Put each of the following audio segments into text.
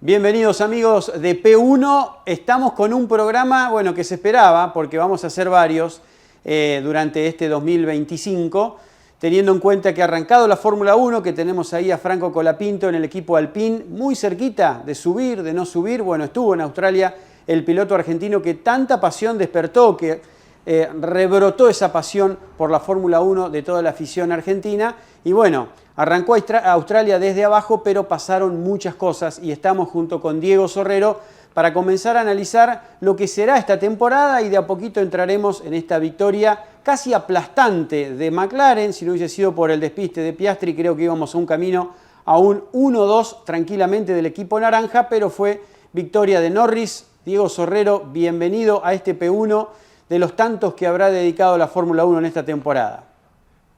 Bienvenidos amigos de P1, estamos con un programa que se esperaba porque vamos a hacer varios durante este 2025, teniendo en cuenta que ha arrancado la Fórmula 1, que tenemos ahí a Franco Colapinto en el equipo Alpine, muy cerquita de subir, de no subir. Estuvo en Australia el piloto argentino que tanta pasión despertó, que rebrotó esa pasión por la Fórmula 1 de toda la afición argentina. Y arrancó Australia desde abajo, pero pasaron muchas cosas y estamos junto con Diego Sorrero para comenzar a analizar lo que será esta temporada y de a poquito entraremos en esta victoria casi aplastante de McLaren. Si no hubiese sido por el despiste de Piastri, creo que íbamos a un camino a un 1-2 tranquilamente del equipo naranja, pero fue victoria de Norris. Diego Sorrero, bienvenido a este P1 de los tantos que habrá dedicado la Fórmula 1 en esta temporada.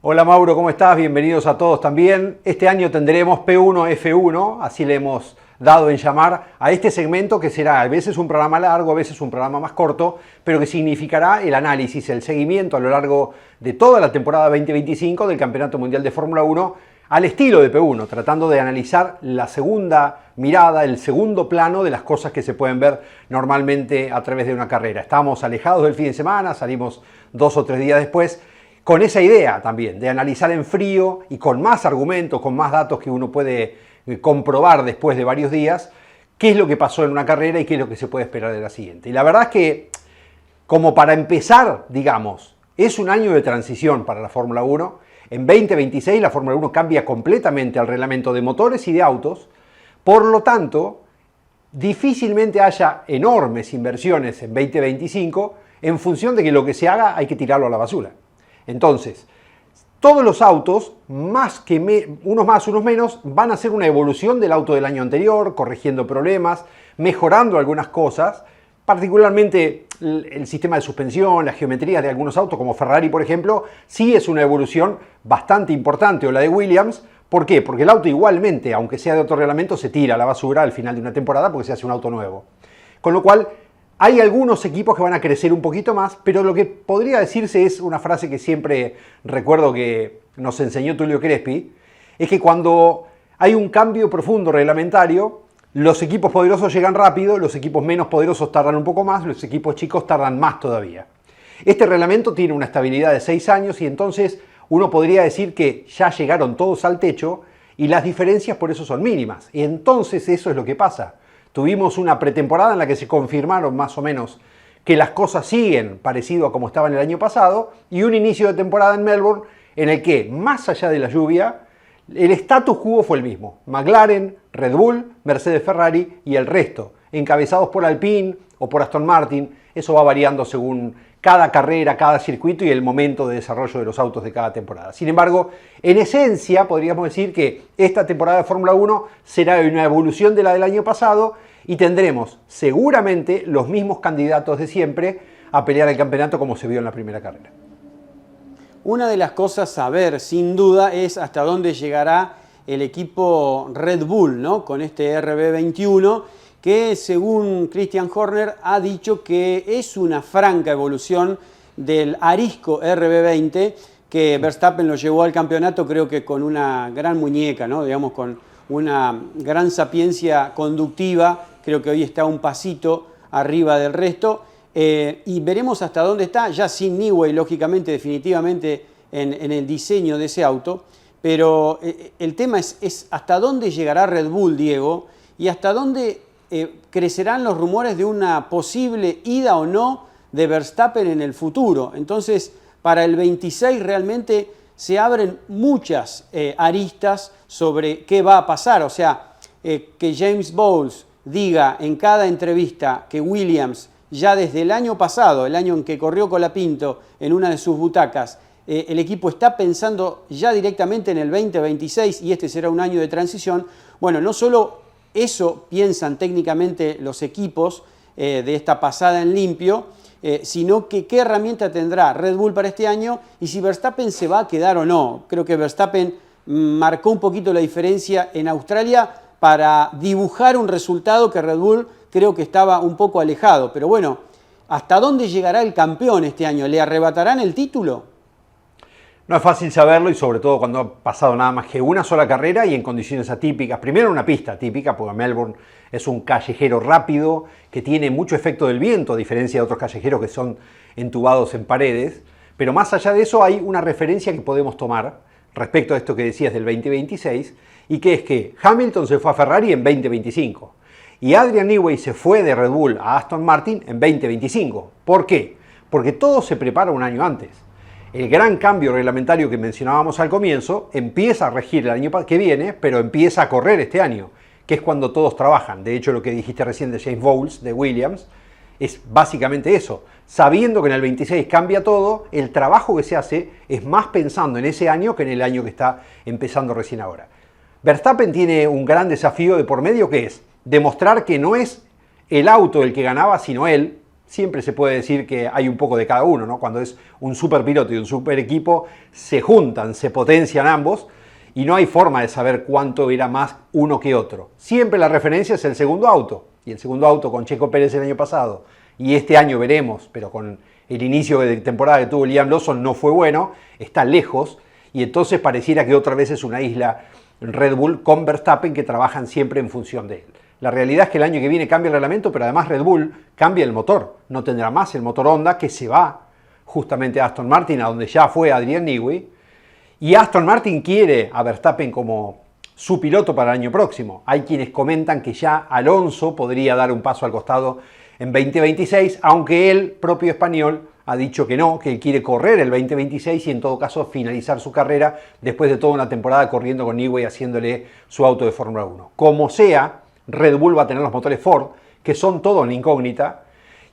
Hola Mauro, ¿cómo estás? Bienvenidos a todos también. Este año tendremos P1 F1, así le hemos dado en llamar a este segmento que será a veces un programa largo, a veces un programa más corto, pero que significará el análisis, el seguimiento a lo largo de toda la temporada 2025 del Campeonato Mundial de Fórmula 1 al estilo de P1, tratando de analizar la segunda mirada, el segundo plano de las cosas que se pueden ver normalmente a través de una carrera. Estamos alejados del fin de semana, salimos 2 o 3 días después, con esa idea también de analizar en frío y con más argumentos, con más datos que uno puede comprobar después de varios días, qué es lo que pasó en una carrera y qué es lo que se puede esperar de la siguiente. Y la verdad es que, como para empezar, digamos, es un año de transición para la Fórmula 1. En 2026 la Fórmula 1 cambia completamente al reglamento de motores y de autos, por lo tanto, difícilmente haya enormes inversiones en 2025 en función de que lo que se haga hay que tirarlo a la basura. Entonces, todos los autos, unos más, unos menos, van a ser una evolución del auto del año anterior, corrigiendo problemas, mejorando algunas cosas, particularmente el sistema de suspensión, las geometrías de algunos autos, como Ferrari, por ejemplo, sí es una evolución bastante importante, o la de Williams. ¿Por qué? Porque el auto igualmente, aunque sea de otro reglamento, se tira a la basura al final de una temporada porque se hace un auto nuevo. Con lo cual, hay algunos equipos que van a crecer un poquito más, pero lo que podría decirse es una frase que siempre recuerdo que nos enseñó Tulio Crespi, es que cuando hay un cambio profundo reglamentario, los equipos poderosos llegan rápido, los equipos menos poderosos tardan un poco más, los equipos chicos tardan más todavía. Este reglamento tiene una estabilidad de 6 años y entonces uno podría decir que ya llegaron todos al techo y las diferencias por eso son mínimas. Y entonces eso es lo que pasa. Tuvimos una pretemporada en la que se confirmaron más o menos que las cosas siguen parecido a como estaban el año pasado y un inicio de temporada en Melbourne en el que, más allá de la lluvia, el status quo fue el mismo. McLaren, Red Bull, Mercedes, Ferrari y el resto, encabezados por Alpine o por Aston Martin. Eso va variando según cada carrera, cada circuito y el momento de desarrollo de los autos de cada temporada. Sin embargo, en esencia podríamos decir que esta temporada de Fórmula 1 será una evolución de la del año pasado y tendremos seguramente los mismos candidatos de siempre a pelear el campeonato como se vio en la primera carrera. Una de las cosas a ver, sin duda, es hasta dónde llegará el equipo Red Bull, ¿no? Con este RB21, que según Christian Horner ha dicho que es una franca evolución del arisco RB20, que Verstappen lo llevó al campeonato creo que con una gran muñeca, ¿no? Digamos, con una gran sapiencia conductiva. Creo que hoy está un pasito arriba del resto. Y veremos hasta dónde está, ya sin Newey, lógicamente, definitivamente en el diseño de ese auto. Pero el tema es hasta dónde llegará Red Bull, Diego, y hasta dónde crecerán los rumores de una posible ida o no de Verstappen en el futuro. Entonces, para el 26 realmente se abren muchas aristas sobre qué va a pasar. O sea, que James Bowles diga en cada entrevista que Williams, ya desde el año pasado, el año en que corrió Colapinto en una de sus butacas, el equipo está pensando ya directamente en el 2026 y este será un año de transición. No solo eso piensan técnicamente los equipos de esta pasada en limpio, sino que qué herramienta tendrá Red Bull para este año y si Verstappen se va a quedar o no. Creo que Verstappen marcó un poquito la diferencia en Australia para dibujar un resultado que Red Bull creo que estaba un poco alejado. Pero ¿hasta dónde llegará el campeón este año? ¿Le arrebatarán el título? No es fácil saberlo y sobre todo cuando ha pasado nada más que una sola carrera y en condiciones atípicas. Primero una pista atípica, porque Melbourne es un callejero rápido que tiene mucho efecto del viento, a diferencia de otros callejeros que son entubados en paredes. Pero más allá de eso hay una referencia que podemos tomar respecto a esto que decías del 2026 y que es que Hamilton se fue a Ferrari en 2025 y Adrian Newey se fue de Red Bull a Aston Martin en 2025. ¿Por qué? Porque todo se prepara un año antes. El gran cambio reglamentario que mencionábamos al comienzo empieza a regir el año que viene, pero empieza a correr este año, que es cuando todos trabajan. De hecho, lo que dijiste recién de James Bowles, de Williams, es básicamente eso. Sabiendo que en el 26 cambia todo, el trabajo que se hace es más pensando en ese año que en el año que está empezando recién ahora. Verstappen tiene un gran desafío de por medio que es demostrar que no es el auto el que ganaba, sino él. Siempre se puede decir que hay un poco de cada uno, ¿no? Cuando es un super piloto y un super equipo, se juntan, se potencian ambos y no hay forma de saber cuánto era más uno que otro. Siempre la referencia es el segundo auto, y el segundo auto con Checo Pérez el año pasado, y este año veremos, pero con el inicio de temporada que tuvo Liam Lawson no fue bueno, está lejos, y entonces pareciera que otra vez es una isla Red Bull con Verstappen que trabajan siempre en función de él. La realidad es que el año que viene cambia el reglamento, pero además Red Bull cambia el motor. No tendrá más el motor Honda que se va justamente a Aston Martin, a donde ya fue Adrian Newey. Y Aston Martin quiere a Verstappen como su piloto para el año próximo. Hay quienes comentan que ya Alonso podría dar un paso al costado en 2026, aunque el propio español ha dicho que no, que él quiere correr el 2026 y en todo caso finalizar su carrera después de toda una temporada corriendo con Newey haciéndole su auto de Fórmula 1. Como sea, Red Bull va a tener los motores Ford, que son todo una incógnita,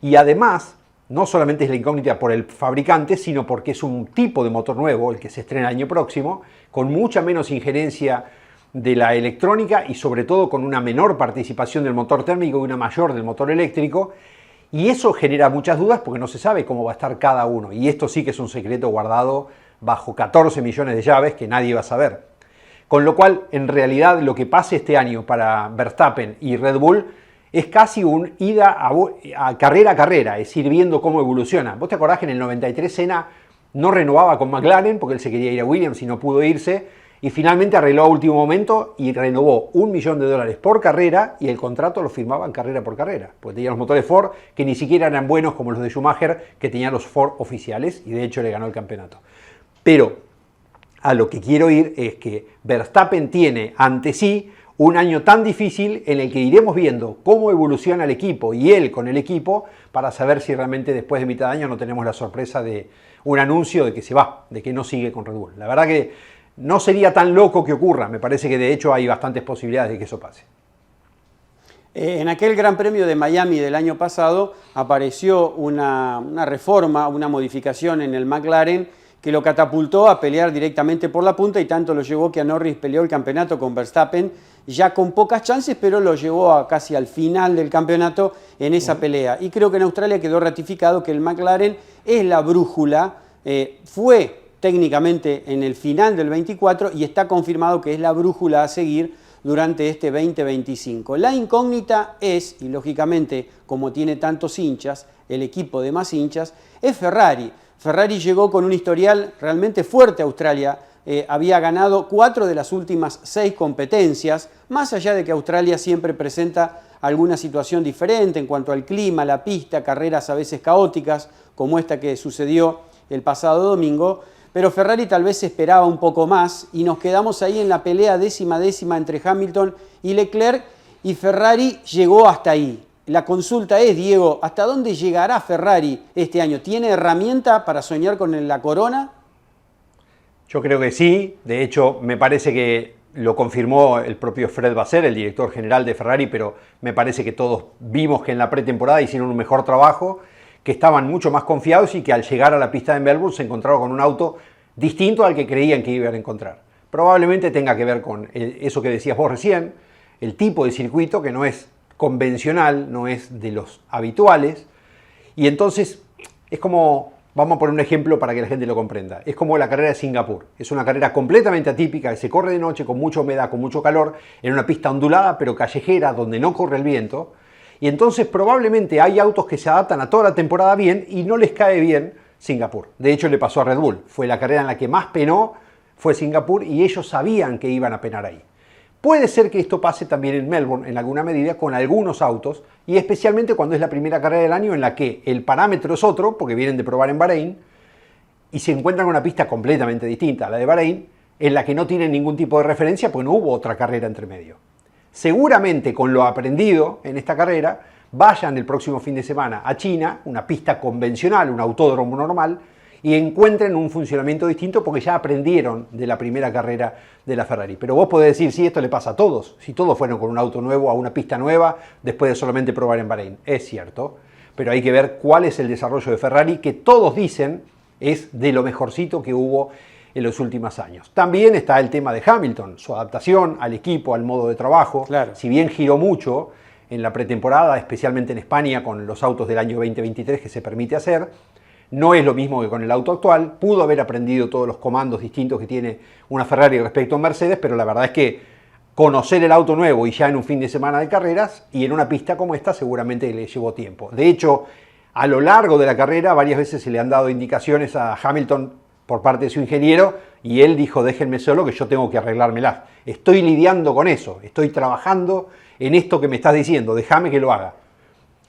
y además, no solamente es la incógnita por el fabricante, sino porque es un tipo de motor nuevo, el que se estrena el año próximo, con mucha menos injerencia de la electrónica y sobre todo con una menor participación del motor térmico y una mayor del motor eléctrico, y eso genera muchas dudas porque no se sabe cómo va a estar cada uno, y esto sí que es un secreto guardado bajo 14 millones de llaves que nadie va a saber. Con lo cual, en realidad, lo que pase este año para Verstappen y Red Bull es casi un ida a carrera, es ir viendo cómo evoluciona. ¿Vos te acordás que en el 93 Senna no renovaba con McLaren porque él se quería ir a Williams y no pudo irse? Y finalmente arregló a último momento y renovó $1 millón por carrera y el contrato lo firmaban carrera por carrera. Porque tenía los motores Ford que ni siquiera eran buenos como los de Schumacher, que tenían los Ford oficiales y de hecho le ganó el campeonato. Pero a lo que quiero ir es que Verstappen tiene ante sí un año tan difícil en el que iremos viendo cómo evoluciona el equipo y él con el equipo para saber si realmente después de mitad de año no tenemos la sorpresa de un anuncio de que se va, de que no sigue con Red Bull. La verdad que no sería tan loco que ocurra, me parece que de hecho hay bastantes posibilidades de que eso pase. En aquel Gran Premio de Miami del año pasado apareció una reforma, una modificación en el McLaren que lo catapultó a pelear directamente por la punta y tanto lo llevó que a Norris peleó el campeonato con Verstappen ya con pocas chances, pero lo llevó a casi al final del campeonato en esa pelea. Y creo que en Australia quedó ratificado que el McLaren es la brújula, fue técnicamente en el final del 24 y está confirmado que es la brújula a seguir durante este 2025. La incógnita es, y lógicamente como tiene tantos hinchas, el equipo de más hinchas, es Ferrari. Ferrari llegó con un historial realmente fuerte a Australia, había ganado 4 de las últimas 6 competencias, más allá de que Australia siempre presenta alguna situación diferente en cuanto al clima, la pista, carreras a veces caóticas, como esta que sucedió el pasado domingo, pero Ferrari tal vez esperaba un poco más y nos quedamos ahí en la pelea décima entre Hamilton y Leclerc y Ferrari llegó hasta ahí. La consulta es, Diego, ¿hasta dónde llegará Ferrari este año? ¿Tiene herramienta para soñar con la corona? Yo creo que sí. De hecho, me parece que lo confirmó el propio Fred Vasseur, el director general de Ferrari, pero me parece que todos vimos que en la pretemporada hicieron un mejor trabajo, que estaban mucho más confiados y que al llegar a la pista de Melbourne se encontraron con un auto distinto al que creían que iban a encontrar. Probablemente tenga que ver con eso que decías vos recién, el tipo de circuito que no es convencional, no es de los habituales, y entonces es como, vamos a poner un ejemplo para que la gente lo comprenda, es como la carrera de Singapur, es una carrera completamente atípica, que se corre de noche con mucha humedad, con mucho calor, en una pista ondulada pero callejera donde no corre el viento, y entonces probablemente hay autos que se adaptan a toda la temporada bien y no les cae bien Singapur. De hecho, le pasó a Red Bull. Fue la carrera en la que más penó, fue Singapur, y ellos sabían que iban a penar ahí. Puede ser que esto pase también en Melbourne en alguna medida con algunos autos, y especialmente cuando es la primera carrera del año en la que el parámetro es otro, porque vienen de probar en Bahrein, y se encuentran con una pista completamente distinta a la de Bahrein, en la que no tienen ningún tipo de referencia, pues no hubo otra carrera entre medio. Seguramente con lo aprendido en esta carrera, vayan el próximo fin de semana a China, una pista convencional, un autódromo normal, y encuentren un funcionamiento distinto porque ya aprendieron de la primera carrera de la Ferrari. Pero vos podés decir, sí, esto le pasa a todos, si todos fueron con un auto nuevo a una pista nueva después de solamente probar en Bahrein. Es cierto, pero hay que ver cuál es el desarrollo de Ferrari, que todos dicen es de lo mejorcito que hubo en los últimos años. También está el tema de Hamilton, su adaptación al equipo, al modo de trabajo. Claro. Si bien giró mucho en la pretemporada, especialmente en España con los autos del año 2023 que se permite hacer, no es lo mismo que con el auto actual. Pudo haber aprendido todos los comandos distintos que tiene una Ferrari respecto a un Mercedes, pero la verdad es que conocer el auto nuevo y ya en un fin de semana de carreras y en una pista como esta seguramente le llevó tiempo. De hecho, a lo largo de la carrera varias veces se le han dado indicaciones a Hamilton por parte de su ingeniero y él dijo, déjenme solo que yo tengo que arreglármelas. Estoy lidiando con eso, estoy trabajando en esto que me estás diciendo, déjame que lo haga.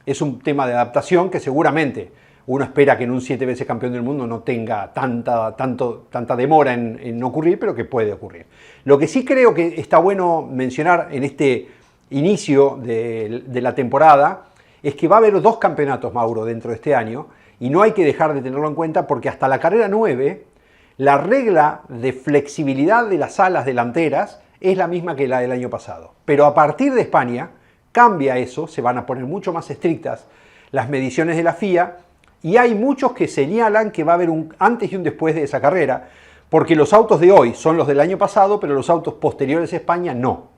Es un tema de adaptación que seguramente uno espera que en un 7 veces campeón del mundo no tenga tanta demora en ocurrir, pero que puede ocurrir. Lo que sí creo que está bueno mencionar en este inicio de la temporada es que va a haber 2 campeonatos, Mauro, dentro de este año, y no hay que dejar de tenerlo en cuenta porque hasta la carrera 9, la regla de flexibilidad de las alas delanteras es la misma que la del año pasado. Pero a partir de España cambia eso, se van a poner mucho más estrictas las mediciones de la FIA, y hay muchos que señalan que va a haber un antes y un después de esa carrera, porque los autos de hoy son los del año pasado, pero los autos posteriores a España no.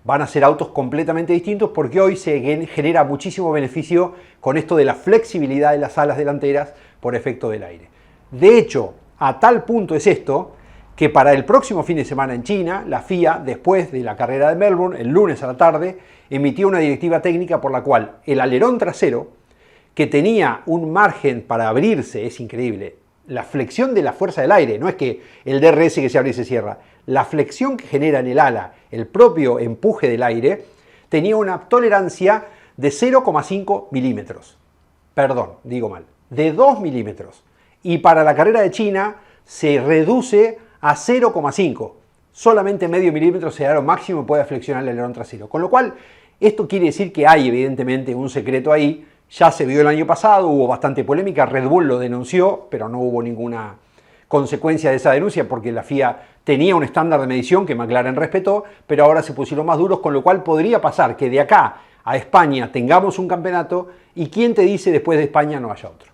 Van a ser autos completamente distintos porque hoy se genera muchísimo beneficio con esto de la flexibilidad de las alas delanteras por efecto del aire. De hecho, a tal punto es esto que para el próximo fin de semana en China, la FIA, después de la carrera de Melbourne, el lunes a la tarde, emitió una directiva técnica por la cual el alerón trasero, que tenía un margen para abrirse, es increíble, la flexión de la fuerza del aire, no es que el DRS que se abre y se cierra, la flexión que genera en el ala, el propio empuje del aire, tenía una tolerancia de 0,5 milímetros. Perdón, digo mal, de 2 milímetros. Y para la carrera de China se reduce a 0,5. Solamente medio milímetro será lo máximo que puede flexionar el alerón trasero. Con lo cual, esto quiere decir que hay evidentemente un secreto ahí. Ya se vio el año pasado, hubo bastante polémica, Red Bull lo denunció, pero no hubo ninguna consecuencia de esa denuncia porque la FIA tenía un estándar de medición que McLaren respetó, pero ahora se pusieron más duros, con lo cual podría pasar que de acá a España tengamos un campeonato y quién te dice después de España no haya otro.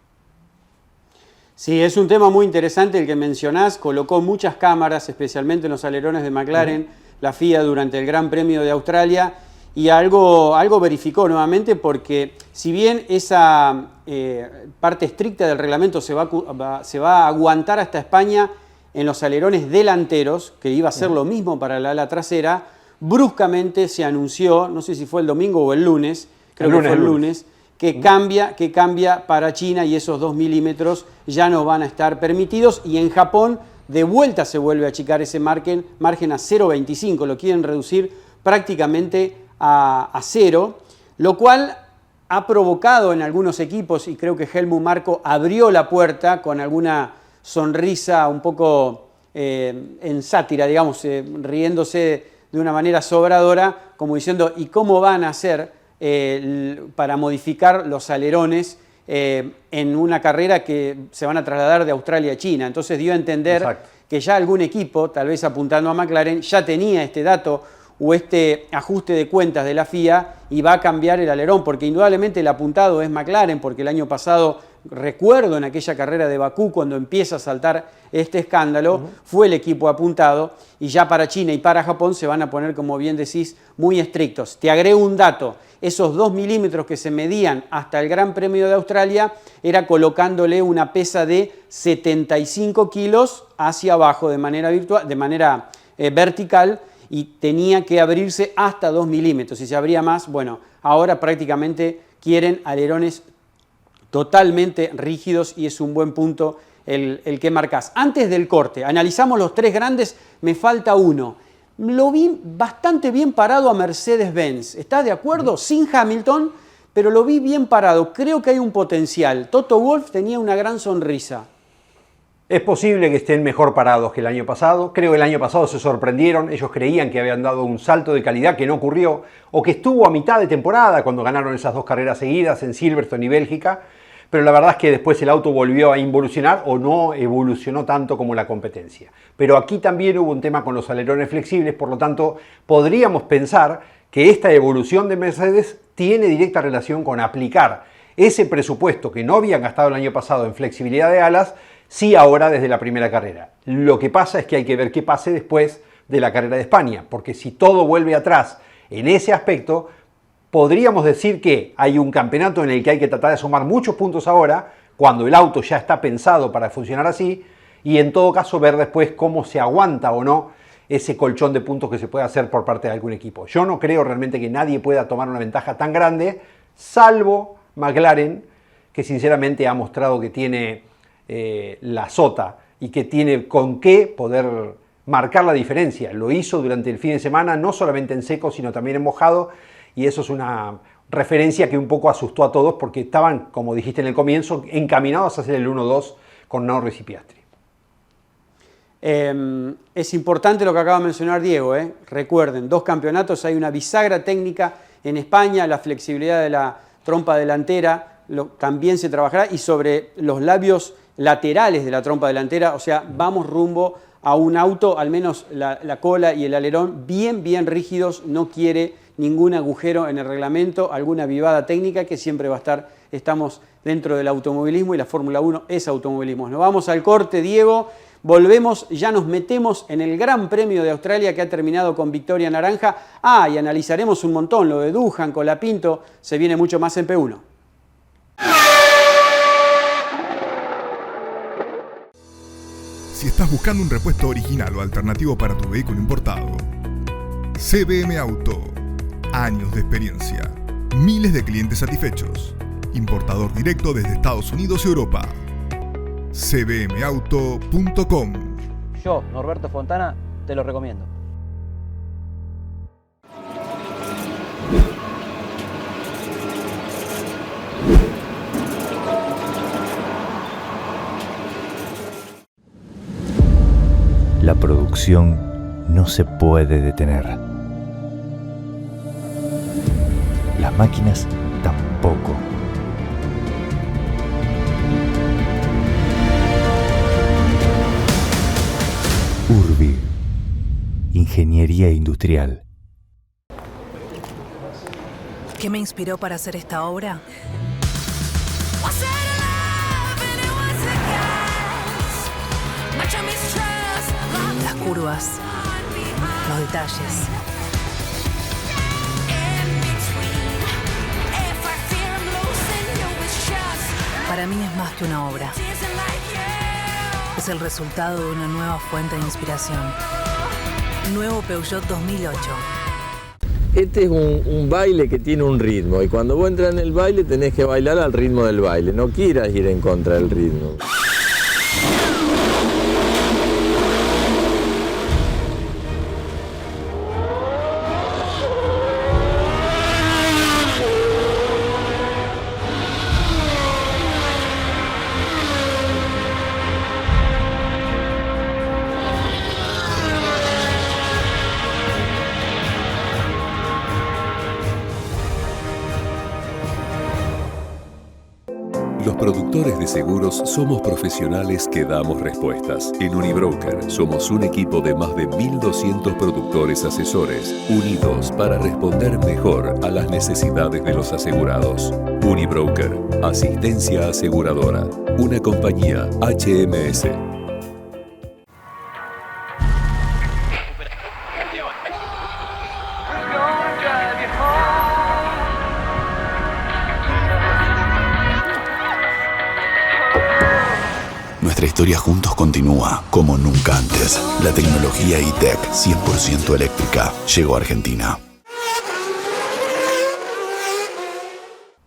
Sí, es un tema muy interesante el que mencionás, colocó muchas cámaras, especialmente en los alerones de McLaren, la FIA durante el Gran Premio de Australia, y algo verificó nuevamente porque si bien esa parte estricta del reglamento se va a aguantar hasta España en los alerones delanteros, que iba a ser lo mismo para la ala trasera, bruscamente se anunció, no sé si fue el domingo o el lunes, creo que fue el lunes, que cambia para China y esos 2 milímetros ya no van a estar permitidos, y en Japón de vuelta se vuelve a achicar ese margen a 0,25, lo quieren reducir prácticamente a 0, lo cual ha provocado en algunos equipos, y creo que Helmut Marko abrió la puerta con alguna sonrisa un poco en sátira, digamos, riéndose de una manera sobradora, como diciendo, ¿y cómo van a hacer para modificar los alerones en una carrera que se van a trasladar de Australia a China? Entonces dio a entender Exacto. que ya algún equipo, tal vez apuntando a McLaren, ya tenía este dato o este ajuste de cuentas de la FIA y va a cambiar el alerón, porque indudablemente el apuntado es McLaren, porque el año pasado, recuerdo en aquella carrera de Bakú, cuando empieza a saltar este escándalo, fue el equipo apuntado, y ya para China y para Japón se van a poner, como bien decís, muy estrictos. Te agrego un dato, esos 2 milímetros que se medían hasta el Gran Premio de Australia era colocándole una pesa de 75 kilos hacia abajo de manera vertical, y tenía que abrirse hasta 2 milímetros. Si se abría más, bueno, ahora prácticamente quieren alerones totalmente rígidos y es un buen punto el que marcás. Antes del corte, analizamos los tres grandes, me falta uno. Lo vi bastante bien parado a Mercedes-Benz. ¿Estás de acuerdo? Sin Hamilton, pero lo vi bien parado. Creo que hay un potencial. Toto Wolff tenía una gran sonrisa. Es posible que estén mejor parados que el año pasado. Creo que el año pasado se sorprendieron. Ellos creían que habían dado un salto de calidad que no ocurrió, o que estuvo a mitad de temporada cuando ganaron esas dos carreras seguidas en Silverstone y Bélgica. Pero la verdad es que después el auto volvió a involucionar o no evolucionó tanto como la competencia. Pero aquí también hubo un tema con los alerones flexibles, por lo tanto podríamos pensar que esta evolución de Mercedes tiene directa relación con aplicar ese presupuesto que no habían gastado el año pasado en flexibilidad de alas, sí ahora desde la primera carrera. Lo que pasa es que hay que ver qué pase después de la carrera de España, porque si todo vuelve atrás en ese aspecto, podríamos decir que hay un campeonato en el que hay que tratar de sumar muchos puntos ahora, cuando el auto ya está pensado para funcionar así, y en todo caso ver después cómo se aguanta o no ese colchón de puntos que se puede hacer por parte de algún equipo. Yo no creo realmente que nadie pueda tomar una ventaja tan grande, salvo McLaren, que sinceramente ha mostrado que tiene la sota y que tiene con qué poder marcar la diferencia. Lo hizo durante el fin de semana, no solamente en seco, sino también en mojado, y eso es una referencia que un poco asustó a todos porque estaban, como dijiste en el comienzo, encaminados a hacer el 1-2 con Norris y Piastri. Es importante lo que acaba de mencionar Diego. Recuerden, 2 campeonatos, hay una bisagra técnica en España, la flexibilidad de la trompa delantera también se trabajará, y sobre los labios laterales de la trompa delantera, o sea, vamos rumbo a un auto, al menos la cola y el alerón, bien rígidos, no quiere ningún agujero en el reglamento, alguna vivada técnica que siempre va a estar. Estamos dentro del automovilismo y la Fórmula 1 es automovilismo. Nos vamos al corte, Diego, volvemos, ya nos metemos en el Gran Premio de Australia que ha terminado con victoria naranja. Y analizaremos un montón, lo de Duhan, Colapinto, se viene mucho más en P1. Si estás buscando un repuesto original o alternativo para tu vehículo importado, CBM Auto. Años de experiencia, miles de clientes satisfechos. Importador directo desde Estados Unidos y Europa. cbmauto.com. Yo, Norberto Fontana, te lo recomiendo. La producción no se puede detener. Las máquinas tampoco. Urbi, Ingeniería Industrial. ¿Qué me inspiró para hacer esta obra? Las curvas, los detalles. Para mí es más que una obra. Es el resultado de una nueva fuente de inspiración. Nuevo Peugeot 2008. Este es un baile que tiene un ritmo, y cuando vos entras en el baile tenés que bailar al ritmo del baile, no quieras ir en contra del ritmo. Los productores de seguros somos profesionales que damos respuestas. En Unibroker somos un equipo de más de 1.200 productores asesores, unidos para responder mejor a las necesidades de los asegurados. Unibroker, asistencia aseguradora, una compañía HMS. Nuestra historia juntos continúa como nunca antes. La tecnología E-Tech 100% eléctrica llegó a Argentina.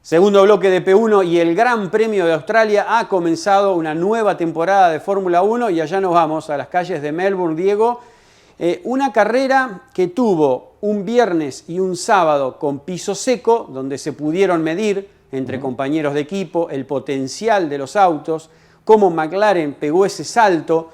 Segundo bloque de P1 y el Gran Premio de Australia. Ha comenzado una nueva temporada de Fórmula 1 y allá nos vamos a las calles de Melbourne, Diego. Una carrera que tuvo un viernes y un sábado con piso seco, donde se pudieron medir entre compañeros de equipo el potencial de los autos, cómo McLaren pegó ese salto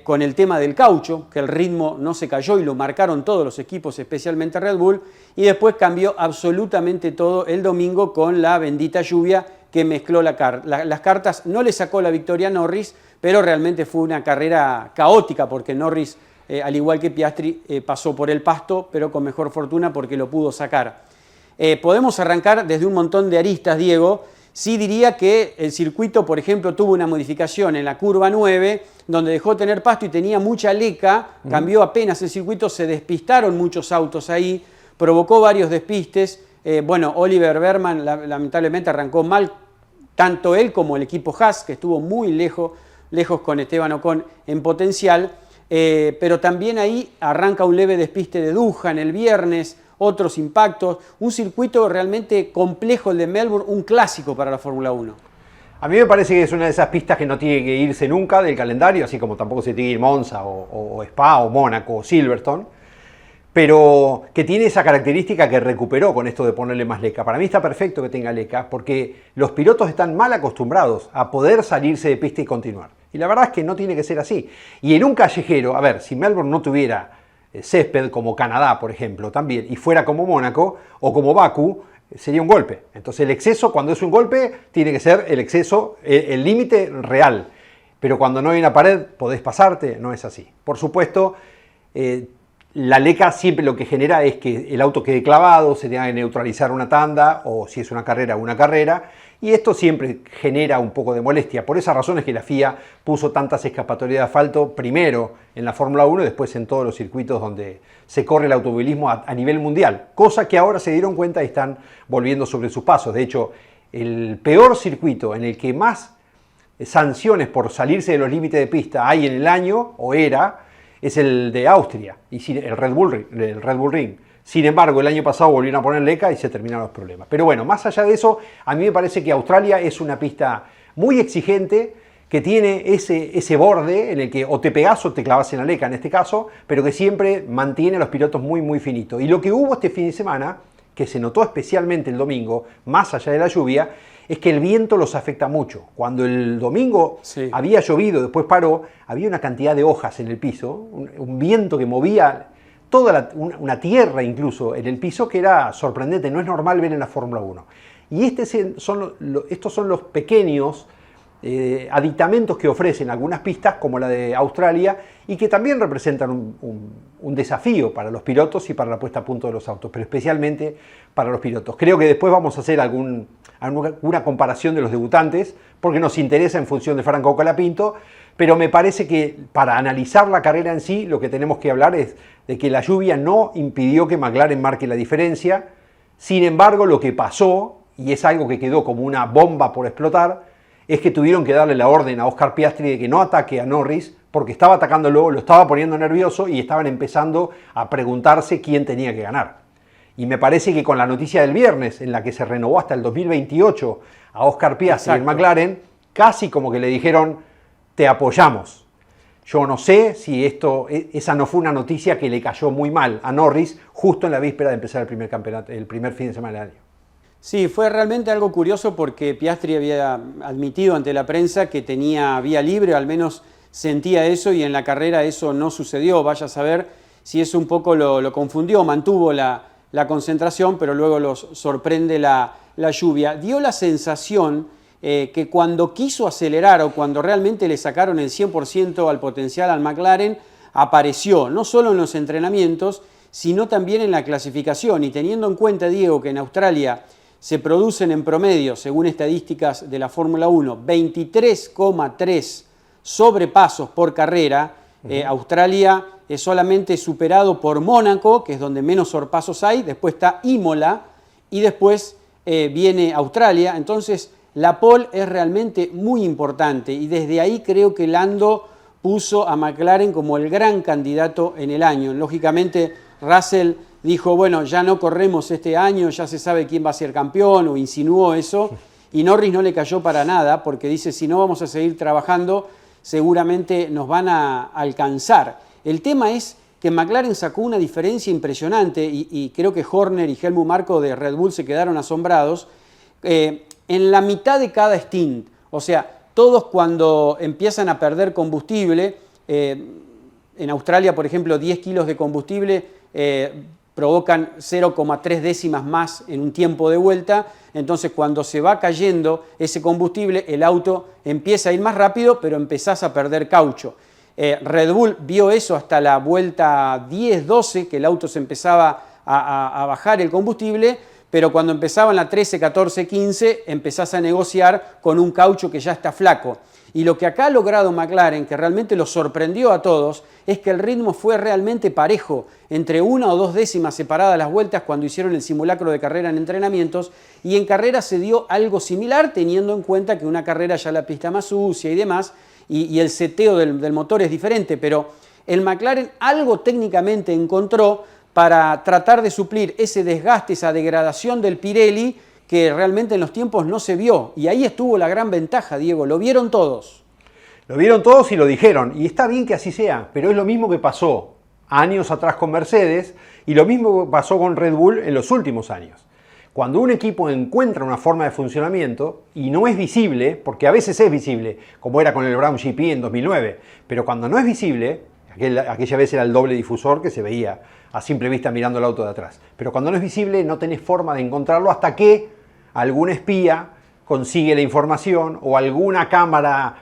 con el tema del caucho, que el ritmo no se cayó y lo marcaron todos los equipos, especialmente Red Bull, y después cambió absolutamente todo el domingo con la bendita lluvia que mezcló las cartas. No le sacó la victoria a Norris, pero realmente fue una carrera caótica porque Norris, al igual que Piastri, pasó por el pasto, pero con mejor fortuna porque lo pudo sacar. Podemos arrancar desde un montón de aristas, Diego. Sí diría que el circuito, por ejemplo, tuvo una modificación en la curva 9, donde dejó de tener pasto y tenía mucha leca, cambió apenas el circuito, se despistaron muchos autos ahí, provocó varios despistes. Oliver Berman lamentablemente arrancó mal, tanto él como el equipo Haas, que estuvo muy lejos con Esteban Ocon en potencial, pero también ahí arranca un leve despiste de Doohan el viernes, otros impactos, un circuito realmente complejo el de Melbourne, un clásico para la Fórmula 1. A mí me parece que es una de esas pistas que no tiene que irse nunca del calendario, así como tampoco se tiene que ir Monza o Spa o Mónaco o Silverstone, pero que tiene esa característica que recuperó con esto de ponerle más leca. Para mí está perfecto que tenga leca porque los pilotos están mal acostumbrados a poder salirse de pista y continuar. Y la verdad es que no tiene que ser así. Y en un callejero, a ver, si Melbourne no tuviera césped como Canadá, por ejemplo, también, y fuera como Mónaco o como Bakú, sería un golpe. Entonces el exceso, cuando es un golpe, tiene que ser el exceso, el límite real. Pero cuando no hay una pared, podés pasarte, no es así. Por supuesto, la leca siempre lo que genera es que el auto quede clavado, se tenga que neutralizar una tanda, o si es una carrera, y esto siempre genera un poco de molestia. Por esa razón es que la FIA puso tantas escapatorias de asfalto, primero en la Fórmula 1 y después en todos los circuitos donde se corre el automovilismo a nivel mundial, cosa que ahora se dieron cuenta y están volviendo sobre sus pasos. De hecho, el peor circuito en el que más sanciones por salirse de los límites de pista hay en el año, o era, es el de Austria, y el Red Bull Ring. Sin embargo, el año pasado volvieron a poner leca y se terminaron los problemas. Pero bueno, más allá de eso, a mí me parece que Australia es una pista muy exigente, que tiene ese borde en el que o te pegás o te clavas en la leca en este caso, pero que siempre mantiene a los pilotos muy, muy finitos. Y lo que hubo este fin de semana, que se notó especialmente el domingo, más allá de la lluvia, es que el viento los afecta mucho. Cuando el domingo había llovido, después paró, había una cantidad de hojas en el piso, un viento que movía toda una tierra incluso en el piso, que era sorprendente, no es normal ver en la Fórmula 1. Y estos son los pequeños aditamentos que ofrecen algunas pistas, como la de Australia, y que también representan un desafío para los pilotos y para la puesta a punto de los autos, pero especialmente para los pilotos. Creo que después vamos a hacer alguna comparación de los debutantes, porque nos interesa en función de Franco Colapinto, pero me parece que para analizar la carrera en sí, lo que tenemos que hablar es de que la lluvia no impidió que McLaren marque la diferencia. Sin embargo, lo que pasó, y es algo que quedó como una bomba por explotar, es que tuvieron que darle la orden a Oscar Piastri de que no ataque a Norris, porque estaba atacándolo, lo estaba poniendo nervioso y estaban empezando a preguntarse quién tenía que ganar. Y me parece que con la noticia del viernes, en la que se renovó hasta el 2028 a Oscar Piastri en McLaren, casi como que le dijeron, te apoyamos. Yo no sé si esa no fue una noticia que le cayó muy mal a Norris justo en la víspera de empezar el primer fin de semana del año. Sí, fue realmente algo curioso porque Piastri había admitido ante la prensa que tenía vía libre, al menos sentía eso, y en la carrera eso no sucedió. Vaya a saber si eso un poco lo confundió, mantuvo la concentración, pero luego los sorprende la lluvia. Dio la sensación que cuando quiso acelerar o cuando realmente le sacaron el 100% al potencial al McLaren, apareció, no solo en los entrenamientos, sino también en la clasificación. Y teniendo en cuenta, Diego, que en Australia se producen en promedio, según estadísticas de la Fórmula 1, 23,3 sobrepasos por carrera. Australia es solamente superado por Mónaco, que es donde menos sorpasos hay, después está Imola y después viene Australia. Entonces la pole es realmente muy importante y desde ahí creo que Lando puso a McLaren como el gran candidato en el año. Lógicamente Russell dijo, bueno, ya no corremos este año, ya se sabe quién va a ser campeón, o insinuó eso, y Norris no le cayó para nada, porque dice, si no vamos a seguir trabajando, seguramente nos van a alcanzar. El tema es que McLaren sacó una diferencia impresionante, y creo que Horner y Helmut Marko de Red Bull se quedaron asombrados, en la mitad de cada stint. O sea, todos cuando empiezan a perder combustible, en Australia, por ejemplo, 10 kilos de combustible provocan 0,3 décimas más en un tiempo de vuelta. Entonces, cuando se va cayendo ese combustible, el auto empieza a ir más rápido, pero empezás a perder caucho. Red Bull vio eso hasta la vuelta 10-12, que el auto se empezaba a bajar el combustible, pero cuando empezaban la 13, 14, 15, empezás a negociar con un caucho que ya está flaco. Y lo que acá ha logrado McLaren, que realmente los sorprendió a todos, es que el ritmo fue realmente parejo, entre 1 o 2 décimas separadas las vueltas cuando hicieron el simulacro de carrera en entrenamientos, y en carrera se dio algo similar, teniendo en cuenta que una carrera ya la pista más sucia y demás, y el seteo del motor es diferente, pero el McLaren algo técnicamente encontró para tratar de suplir ese desgaste, esa degradación del Pirelli, que realmente en los tiempos no se vio. Y ahí estuvo la gran ventaja, Diego, lo vieron todos. Lo vieron todos y lo dijeron, y está bien que así sea, pero es lo mismo que pasó años atrás con Mercedes, y lo mismo que pasó con Red Bull en los últimos años. Cuando un equipo encuentra una forma de funcionamiento y no es visible, porque a veces es visible, como era con el Brown GP en 2009, pero cuando no es visible, aquella vez era el doble difusor que se veía a simple vista mirando el auto de atrás, pero cuando no es visible no tenés forma de encontrarlo hasta que algún espía consigue la información o alguna cámara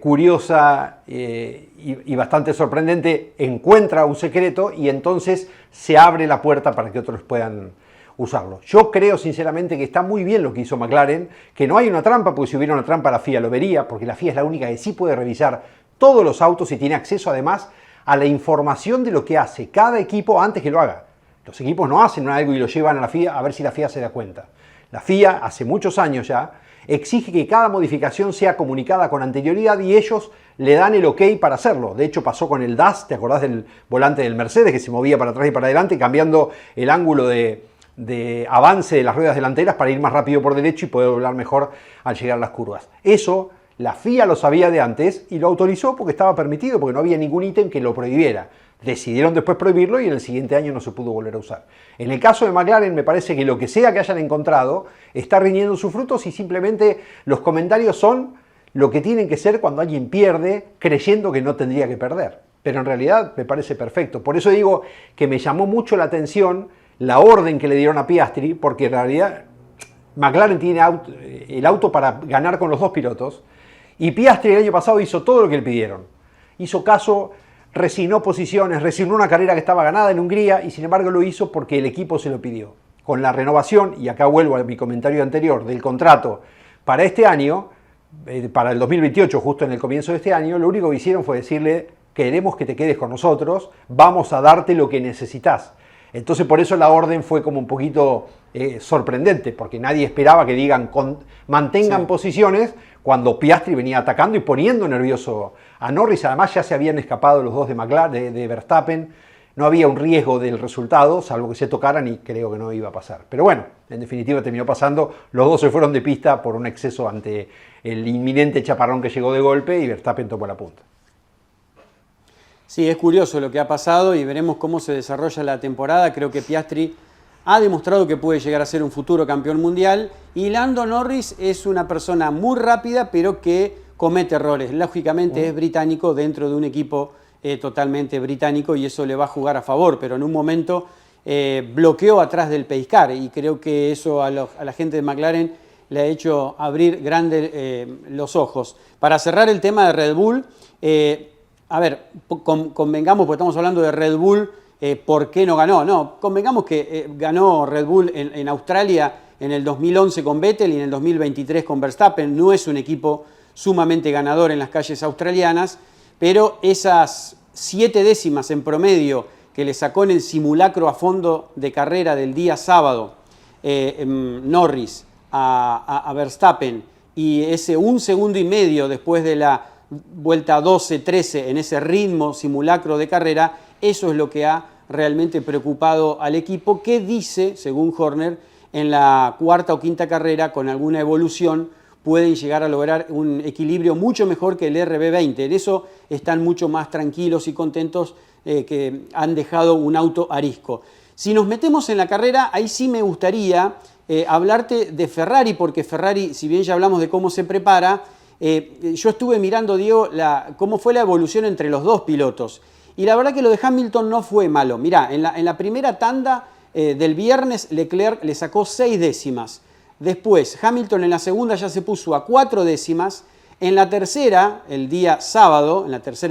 curiosa y bastante sorprendente encuentra un secreto y entonces se abre la puerta para que otros puedan usarlo. Yo creo sinceramente que está muy bien lo que hizo McLaren, que no hay una trampa, porque si hubiera una trampa la FIA lo vería, porque la FIA es la única que sí puede revisar todos los autos y tiene acceso además a la información de lo que hace cada equipo antes que lo haga. Los equipos no hacen algo y lo llevan a la FIA a ver si la FIA se da cuenta. La FIA, hace muchos años ya, exige que cada modificación sea comunicada con anterioridad y ellos le dan el ok para hacerlo. De hecho pasó con el DAS, ¿te acordás del volante del Mercedes que se movía para atrás y para adelante cambiando el ángulo de avance de las ruedas delanteras para ir más rápido por derecho y poder doblar mejor al llegar a las curvas? Eso la FIA lo sabía de antes y lo autorizó porque estaba permitido, porque no había ningún ítem que lo prohibiera. Decidieron después prohibirlo y en el siguiente año no se pudo volver a usar. En el caso de McLaren me parece que lo que sea que hayan encontrado está rindiendo sus frutos y simplemente los comentarios son lo que tienen que ser cuando alguien pierde creyendo que no tendría que perder. Pero en realidad me parece perfecto. Por eso digo que me llamó mucho la atención la orden que le dieron a Piastri, porque en realidad McLaren tiene el auto para ganar con los dos pilotos y Piastri el año pasado hizo todo lo que le pidieron. Hizo caso, resignó posiciones, resignó una carrera que estaba ganada en Hungría y sin embargo lo hizo porque el equipo se lo pidió. Con la renovación, y acá vuelvo a mi comentario anterior, del contrato para este año, para el 2028, justo en el comienzo de este año, lo único que hicieron fue decirle, queremos que te quedes con nosotros, vamos a darte lo que necesitas. Entonces por eso la orden fue como un poquito sorprendente, porque nadie esperaba que digan mantengan posiciones cuando Piastri venía atacando y poniendo nervioso a Norris. Además ya se habían escapado los dos de McLaren, de Verstappen, no había un riesgo del resultado, salvo que se tocaran y creo que no iba a pasar. Pero bueno, en definitiva terminó pasando, los dos se fueron de pista por un exceso ante el inminente chaparrón que llegó de golpe y Verstappen tomó la punta. Sí, es curioso lo que ha pasado y veremos cómo se desarrolla la temporada. Creo que Piastri ha demostrado que puede llegar a ser un futuro campeón mundial y Lando Norris es una persona muy rápida pero que comete errores. Lógicamente es británico dentro de un equipo totalmente británico y eso le va a jugar a favor, pero en un momento bloqueó atrás del pace car y creo que eso a la gente de McLaren le ha hecho abrir grandes los ojos. Para cerrar el tema de Red Bull, a ver, convengamos, porque estamos hablando de Red Bull, ¿por qué no ganó? No, convengamos que ganó Red Bull en Australia en el 2011 con Vettel y en el 2023 con Verstappen. No es un equipo sumamente ganador en las calles australianas, pero esas 7 décimas en promedio que le sacó en el simulacro a fondo de carrera del día sábado Norris a Verstappen y ese 1,5 segundos después de la vuelta 12-13 en ese ritmo simulacro de carrera, eso es lo que ha realmente preocupado al equipo, que dice, según Horner, en la cuarta o quinta carrera, con alguna evolución, pueden llegar a lograr un equilibrio mucho mejor que el RB20. En eso están mucho más tranquilos y contentos, que han dejado un auto arisco. Si nos metemos en la carrera, ahí sí me gustaría hablarte de Ferrari, porque Ferrari, si bien ya hablamos de cómo se prepara, yo estuve mirando, Diego, cómo fue la evolución entre los dos pilotos. Y la verdad que lo de Hamilton no fue malo. Mirá, en la primera tanda del viernes, Leclerc le sacó 6 décimas. Después, Hamilton en la segunda ya se puso a 4 décimas. En la tercera, el día sábado, en el tercer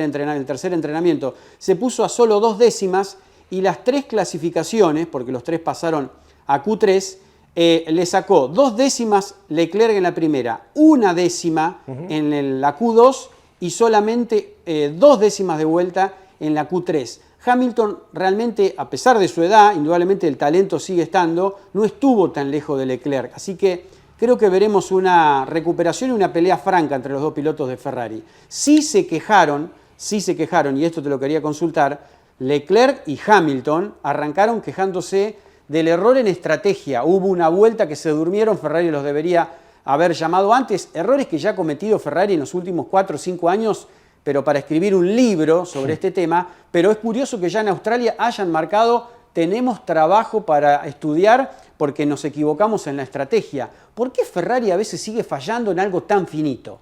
entrenamiento, se puso a solo 2 décimas. Y las 3 clasificaciones, porque los 3 pasaron a Q3, le sacó 2 décimas Leclerc en la primera, 1 décima en la Q2 y solamente 2 décimas de vuelta en la Q3. Hamilton realmente, a pesar de su edad, indudablemente el talento sigue estando, no estuvo tan lejos de Leclerc. Así que creo que veremos una recuperación y una pelea franca entre los dos pilotos de Ferrari. Sí se quejaron, y esto te lo quería consultar, Leclerc y Hamilton arrancaron quejándose del error en estrategia. Hubo una vuelta que se durmieron, Ferrari los debería haber llamado antes. Errores que ya ha cometido Ferrari en los últimos 4 o 5 años, pero para escribir un libro sobre este tema. Pero es curioso que ya en Australia hayan marcado: tenemos trabajo para estudiar porque nos equivocamos en la estrategia. ¿Por qué Ferrari a veces sigue fallando en algo tan finito?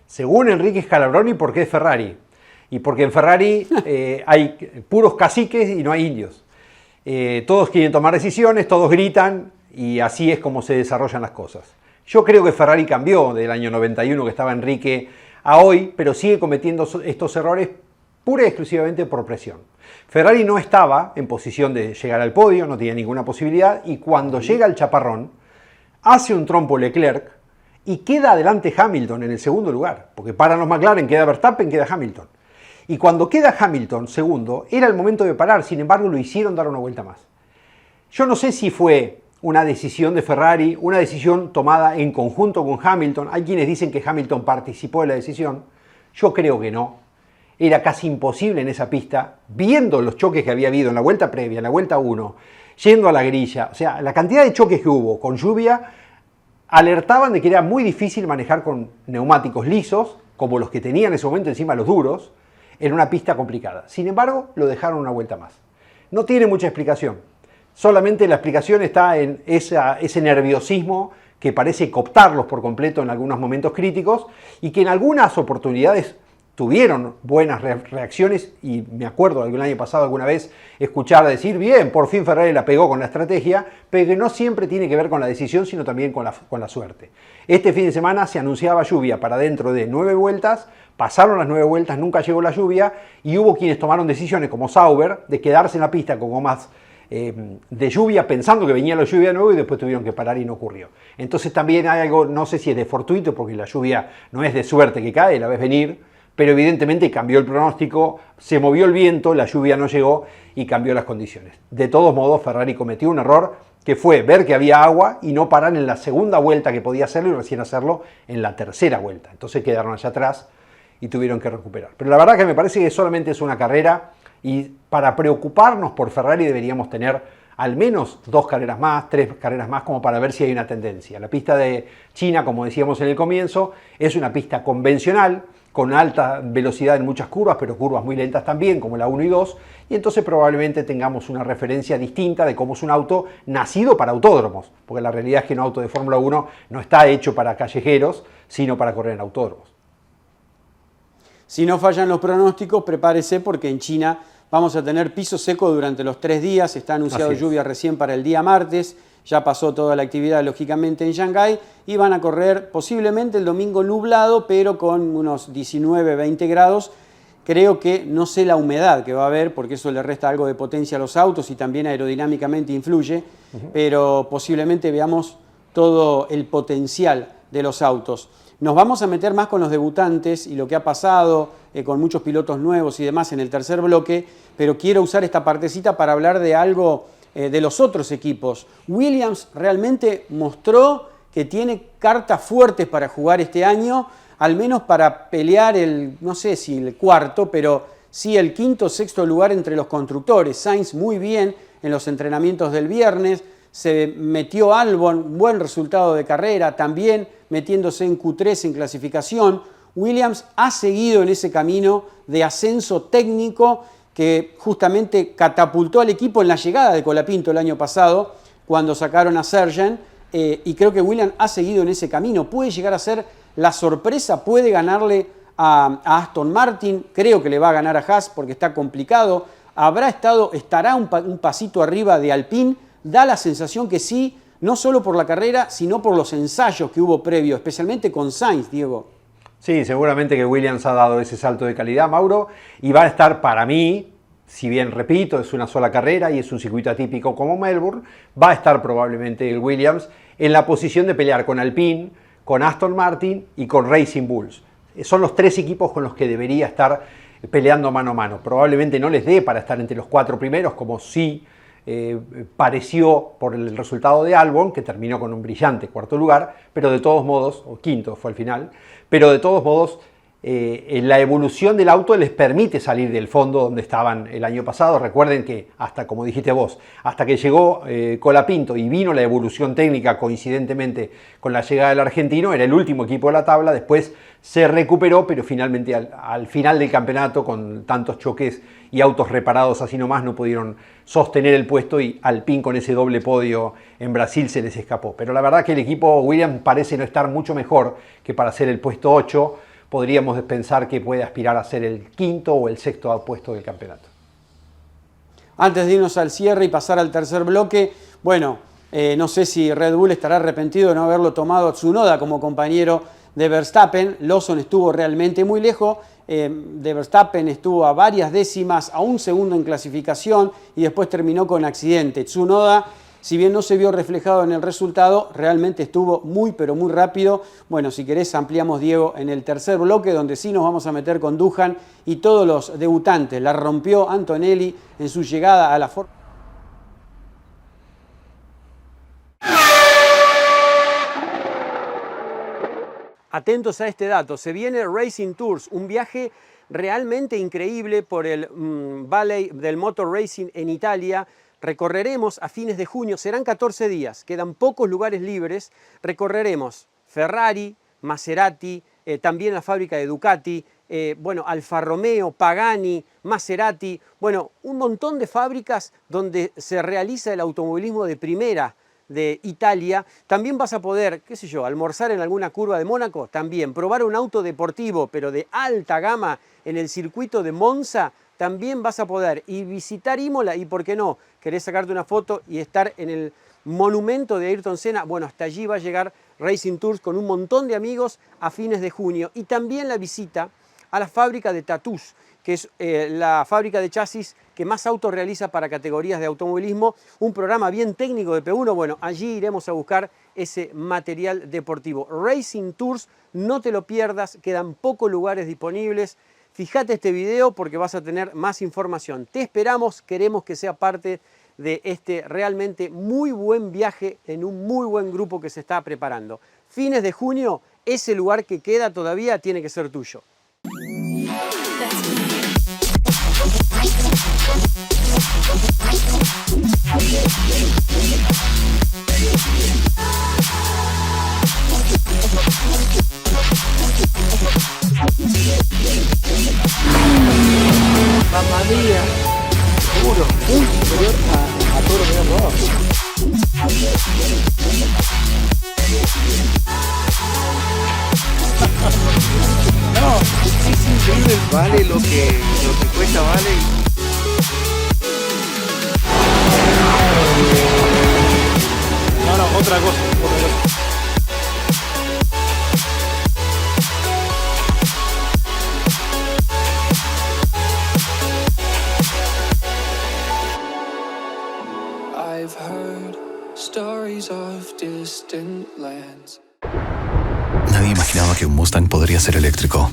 Según Enrique Scalabroni, ¿por qué es Ferrari? Y porque en Ferrari hay puros caciques y no hay indios. Todos quieren tomar decisiones, todos gritan, y así es como se desarrollan las cosas. Yo creo que Ferrari cambió del año 91, que estaba Enrique, a hoy, pero sigue cometiendo estos errores pura y exclusivamente por presión. Ferrari no estaba en posición de llegar al podio, no tenía ninguna posibilidad, y cuando llega el chaparrón, hace un trompo Leclerc y queda adelante Hamilton en el segundo lugar, porque paran los McLaren, queda Verstappen, queda Hamilton. Y cuando queda Hamilton segundo, era el momento de parar, sin embargo lo hicieron dar una vuelta más. Yo no sé si fue una decisión de Ferrari, una decisión tomada en conjunto con Hamilton. Hay quienes dicen que Hamilton participó de la decisión. Yo creo que no. Era casi imposible en esa pista, viendo los choques que había habido en la vuelta previa, en la vuelta 1, yendo a la grilla. O sea, la cantidad de choques que hubo con lluvia alertaban de que era muy difícil manejar con neumáticos lisos, como los que tenían en ese momento encima los duros, en una pista complicada. Sin embargo, lo dejaron una vuelta más. No tiene mucha explicación. Solamente la explicación está en ese nerviosismo que parece cooptarlos por completo en algunos momentos críticos y que en algunas oportunidades tuvieron buenas reacciones, y me acuerdo el año pasado alguna vez escuchar decir: bien, por fin Ferrari la pegó con la estrategia, pero que no siempre tiene que ver con la decisión, sino también con la suerte. Este fin de semana se anunciaba lluvia para dentro de 9 vueltas, pasaron las 9 vueltas, nunca llegó la lluvia, y hubo quienes tomaron decisiones como Sauber de quedarse en la pista con gomas de lluvia, pensando que venía la lluvia de nuevo, y después tuvieron que parar y no ocurrió. Entonces también hay algo, no sé si es de fortuito, porque la lluvia no es de suerte que cae, la ves venir, pero evidentemente cambió el pronóstico, se movió el viento, la lluvia no llegó y cambió las condiciones. De todos modos, Ferrari cometió un error, que fue ver que había agua y no parar en la segunda vuelta que podía hacerlo, y recién hacerlo en la tercera vuelta. Entonces quedaron allá atrás y tuvieron que recuperar. Pero la verdad que me parece que solamente es una carrera, y para preocuparnos por Ferrari deberíamos tener al menos 2 carreras más, 3 carreras más, como para ver si hay una tendencia. La pista de China, como decíamos en el comienzo, es una pista convencional, con alta velocidad en muchas curvas, pero curvas muy lentas también, como la 1 y 2, y entonces probablemente tengamos una referencia distinta de cómo es un auto nacido para autódromos, porque la realidad es que un auto de Fórmula 1 no está hecho para callejeros, sino para correr en autódromos. Si no fallan los pronósticos, prepárese, porque en China vamos a tener piso seco durante los 3 días, está anunciado lluvia recién para el día martes, ya pasó toda la actividad lógicamente en Shanghái, y van a correr posiblemente el domingo nublado, pero con unos 19-20 grados. Creo que no sé la humedad que va a haber, porque eso le resta algo de potencia a los autos y también aerodinámicamente influye, pero posiblemente veamos todo el potencial de los autos. Nos vamos a meter más con los debutantes y lo que ha pasado con muchos pilotos nuevos y demás en el tercer bloque, pero quiero usar esta partecita para hablar de algo de los otros equipos. Williams realmente mostró que tiene cartas fuertes para jugar este año, al menos para pelear no sé si el cuarto, pero sí el quinto o sexto lugar entre los constructores. Sainz muy bien en los entrenamientos del viernes, se metió Albon, buen resultado de carrera, también metiéndose en Q3 en clasificación. Williams ha seguido en ese camino de ascenso técnico que justamente catapultó al equipo en la llegada de Colapinto el año pasado, cuando sacaron a Sargent, y creo que Williams ha seguido en ese camino. Puede llegar a ser la sorpresa, puede ganarle a Aston Martin, creo que le va a ganar a Haas porque está complicado, estará un pasito arriba de Alpine, da la sensación que sí, no solo por la carrera, sino por los ensayos que hubo previo, especialmente con Sainz, Diego. Sí, seguramente que Williams ha dado ese salto de calidad, Mauro, y va a estar para mí, si bien repito, es una sola carrera y es un circuito atípico como Melbourne, va a estar probablemente el Williams en la posición de pelear con Alpine, con Aston Martin y con Racing Bulls. Son los tres equipos con los que debería estar peleando mano a mano. Probablemente no les dé para estar entre los 4 primeros, como sí pareció por el resultado de Albon, que terminó con un brillante 4º lugar, pero de todos modos, o 5º fue al final, pero de todos modos la evolución del auto les permite salir del fondo donde estaban el año pasado. Recuerden que hasta, como dijiste vos, hasta que llegó Colapinto y vino la evolución técnica coincidentemente con la llegada del argentino, era el último equipo de la tabla, después se recuperó, pero finalmente al final del campeonato, con tantos choques y autos reparados así nomás, no pudieron sostener el puesto y Alpine con ese doble podio en Brasil se les escapó. Pero la verdad que el equipo Williams parece no estar mucho mejor que para ser el puesto 8. Podríamos pensar que puede aspirar a ser el 5º o el 6º puesto del campeonato. Antes de irnos al cierre y pasar al tercer bloque, bueno, no sé si Red Bull estará arrepentido de no haberlo tomado a Tsunoda como compañero de Verstappen. Lawson estuvo realmente muy lejos, de Verstappen estuvo a varias décimas, a un segundo en clasificación y después terminó con accidente. Tsunoda, si bien no se vio reflejado en el resultado, realmente estuvo muy pero muy rápido. Bueno, si querés ampliamos, Diego, en el tercer bloque, donde sí nos vamos a meter con Doohan y todos los debutantes. La rompió Antonelli en su llegada a la Fórmula. Atentos a este dato, se viene Racing Tours, un viaje realmente increíble por el Valley del Motor Racing en Italia. Recorreremos a fines de junio, serán 14 días, quedan pocos lugares libres. Recorreremos Ferrari, Maserati, también la fábrica de Ducati, Alfa Romeo, Pagani, Maserati, un montón de fábricas donde se realiza el automovilismo de primera de Italia. También vas a poder, almorzar en alguna curva de Mónaco, también probar un auto deportivo, pero de alta gama en el circuito de Monza, también vas a poder, y visitar Imola, y por qué no, querés sacarte una foto y estar en el monumento de Ayrton Senna, hasta allí va a llegar Racing Tours con un montón de amigos a fines de junio. Y también la visita a la fábrica de Tatús, que es la fábrica de chasis que más autos realiza para categorías de automovilismo, un programa bien técnico de P1, allí iremos a buscar ese material deportivo. Racing Tours, no te lo pierdas, quedan pocos lugares disponibles. Fíjate este video porque vas a tener más información. Te esperamos, queremos que sea parte de este realmente muy buen viaje en un muy buen grupo que se está preparando. Fines de junio, ese lugar que queda todavía tiene que ser tuyo. Mamma mía, seguro, muy superior a todo lo que había probado. No, es increíble, vale lo que cuesta, vale. No, otra cosa. I've heard stories of distant lands. Nadie imaginaba que un Mustang podría ser eléctrico.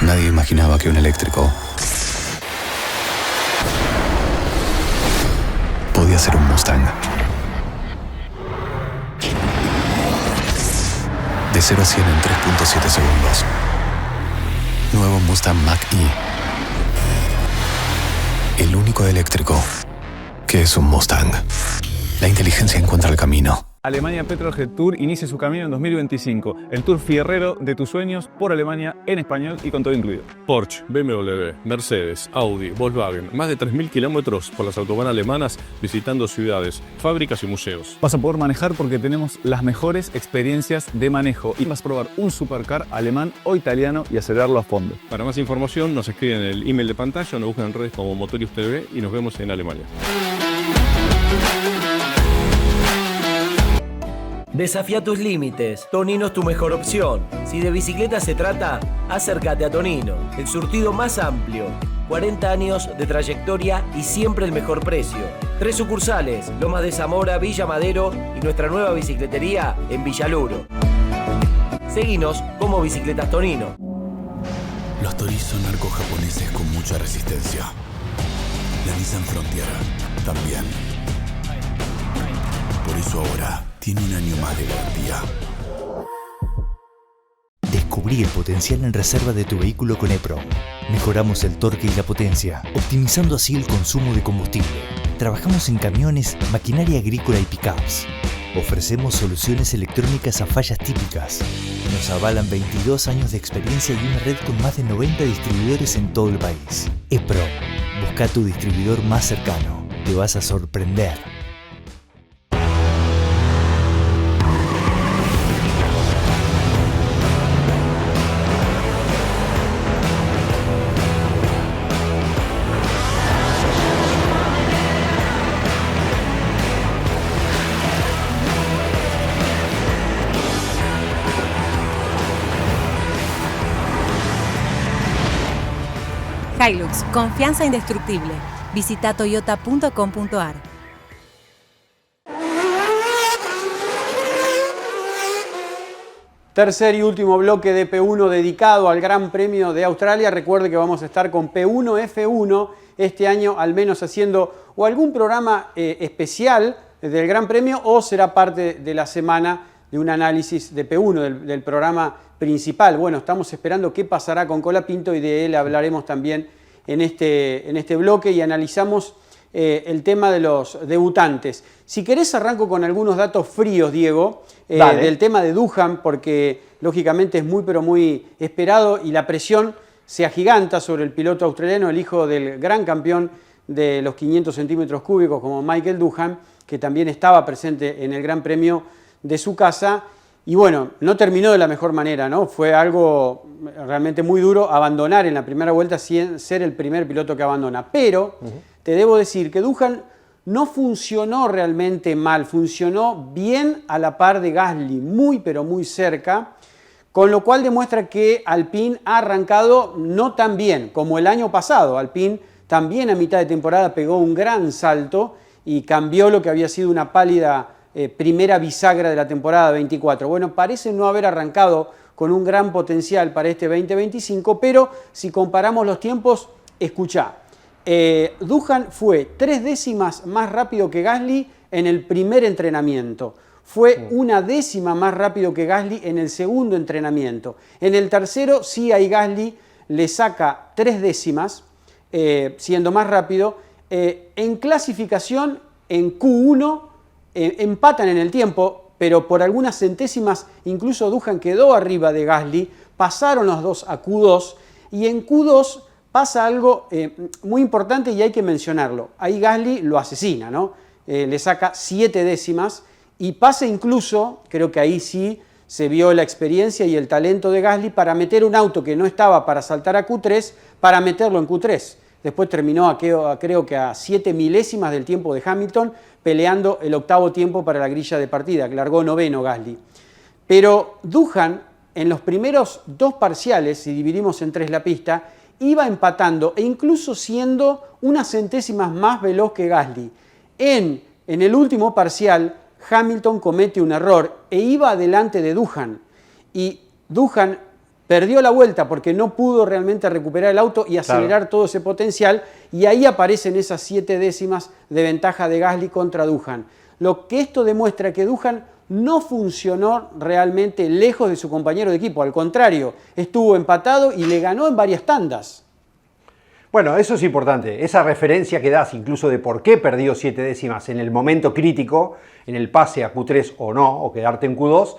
Nadie imaginaba que un eléctrico podía ser un Mustang. De 0 a 100 en 3.7 segundos. Nuevo Mustang Mach-E. El único eléctrico que es un Mustang. La inteligencia encuentra el camino. Alemania Petrolhead Tour inicia su camino en 2025. El tour fierrero de tus sueños por Alemania en español y con todo incluido. Porsche, BMW, Mercedes, Audi, Volkswagen. Más de 3.000 kilómetros por las autobanas alemanas visitando ciudades, fábricas y museos. Vas a poder manejar porque tenemos las mejores experiencias de manejo y vas a probar un supercar alemán o italiano y acelerarlo a fondo. Para más información nos escriben en el email de pantalla o nos buscan en redes como Motorius TV y nos vemos en Alemania. Desafía tus límites. Tonino es tu mejor opción. Si de bicicleta se trata, acércate a Tonino. El surtido más amplio. 40 años de trayectoria y siempre el mejor precio. 3 sucursales, Lomas de Zamora, Villa Madero y nuestra nueva bicicletería en Villaluro. Seguinos como Bicicletas Tonino. Los Torii son arcos japoneses con mucha resistencia. La Nissan Frontier también. Por eso ahora tiene un año más de garantía. Descubrí el potencial en reserva de tu vehículo con EPROM. Mejoramos el torque y la potencia, optimizando así el consumo de combustible. Trabajamos en camiones, maquinaria agrícola y pickups. Ofrecemos soluciones electrónicas a fallas típicas. Nos avalan 22 años de experiencia y una red con más de 90 distribuidores en todo el país. EPROM. Busca tu distribuidor más cercano. Te vas a sorprender. Hilux, confianza indestructible. Visita toyota.com.ar. Tercer y último bloque de P1 dedicado al Gran Premio de Australia. Recuerde que vamos a estar con P1 F1 este año, al menos haciendo o algún programa especial del Gran Premio o será parte de la semana de un análisis de P1 del programa principal. Bueno, estamos esperando qué pasará con Colapinto y de él hablaremos también en este bloque y analizamos el tema de los debutantes. Si querés arranco con algunos datos fríos, Diego, del tema de Doohan, porque lógicamente es muy pero muy esperado y la presión se agiganta sobre el piloto australiano, el hijo del gran campeón de los 500 centímetros cúbicos como Michael Doohan, que también estaba presente en el Gran Premio de su casa. Y bueno, no terminó de la mejor manera, ¿no? Fue algo realmente muy duro abandonar en la primera vuelta sin ser el primer piloto que abandona. Pero te debo decir que Doohan no funcionó realmente mal, funcionó bien a la par de Gasly, muy pero muy cerca, con lo cual demuestra que Alpine ha arrancado no tan bien como el año pasado. Alpine también a mitad de temporada pegó un gran salto y cambió lo que había sido una pálida primera bisagra de la temporada 24. Bueno, parece no haber arrancado con un gran potencial para este 2025, pero si comparamos los tiempos, escuchá, Doohan fue 3 décimas más rápido que Gasly en el primer entrenamiento, fue 1 décima más rápido que Gasly en el segundo entrenamiento, en el tercero sí ahí Gasly le saca 3 décimas, siendo más rápido, en clasificación en Q1 empatan en el tiempo, pero por algunas centésimas incluso Doohan quedó arriba de Gasly, pasaron los dos a Q2 y en Q2 pasa algo muy importante y hay que mencionarlo. Ahí Gasly lo asesina, ¿no? Le saca 7 décimas y pasa incluso, creo que ahí sí se vio la experiencia y el talento de Gasly para meter un auto que no estaba para saltar a Q3, para meterlo en Q3. Después terminó creo que a 7 milésimas del tiempo de Hamilton, peleando el octavo tiempo para la grilla de partida, que largó noveno Gasly. Pero Doohan, en los primeros 2 parciales, si dividimos en 3 la pista, iba empatando e incluso siendo unas centésimas más veloz que Gasly. En el último parcial, Hamilton comete un error e iba adelante de Doohan. Y Doohan perdió la vuelta porque no pudo realmente recuperar el auto y acelerar todo ese potencial, y ahí aparecen esas 7 décimas de ventaja de Gasly contra Doohan. Lo que esto demuestra que Doohan no funcionó realmente lejos de su compañero de equipo. Al contrario, estuvo empatado y le ganó en varias tandas. Bueno, eso es importante. Esa referencia que das incluso de por qué perdió 7 décimas en el momento crítico, en el pase a Q3 o no, o quedarte en Q2,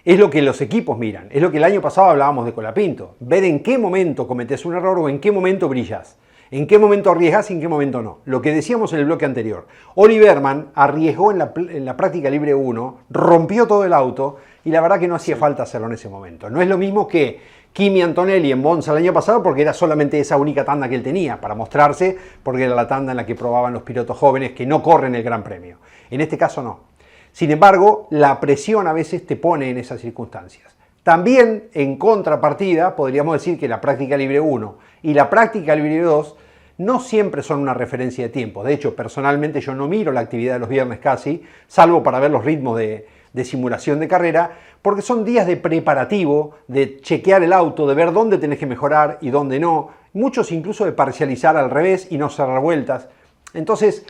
es lo que los equipos miran. Es lo que el año pasado hablábamos de Colapinto. Ver en qué momento cometes un error o en qué momento brillas. En qué momento arriesgas y en qué momento no. Lo que decíamos en el bloque anterior. Oliverman arriesgó en la práctica libre 1, rompió todo el auto y la verdad que no hacía falta hacerlo en ese momento. No es lo mismo que Kimi Antonelli en Monza el año pasado porque era solamente esa única tanda que él tenía para mostrarse, porque era la tanda en la que probaban los pilotos jóvenes que no corren el Gran Premio. En este caso no. Sin embargo, la presión a veces te pone en esas circunstancias. También, en contrapartida, podríamos decir que la práctica libre 1 y la práctica libre 2 no siempre son una referencia de tiempo. De hecho, personalmente yo no miro la actividad de los viernes casi, salvo para ver los ritmos de simulación de carrera, porque son días de preparativo, de chequear el auto, de ver dónde tenés que mejorar y dónde no. Muchos incluso de parcializar al revés y no cerrar vueltas. Entonces,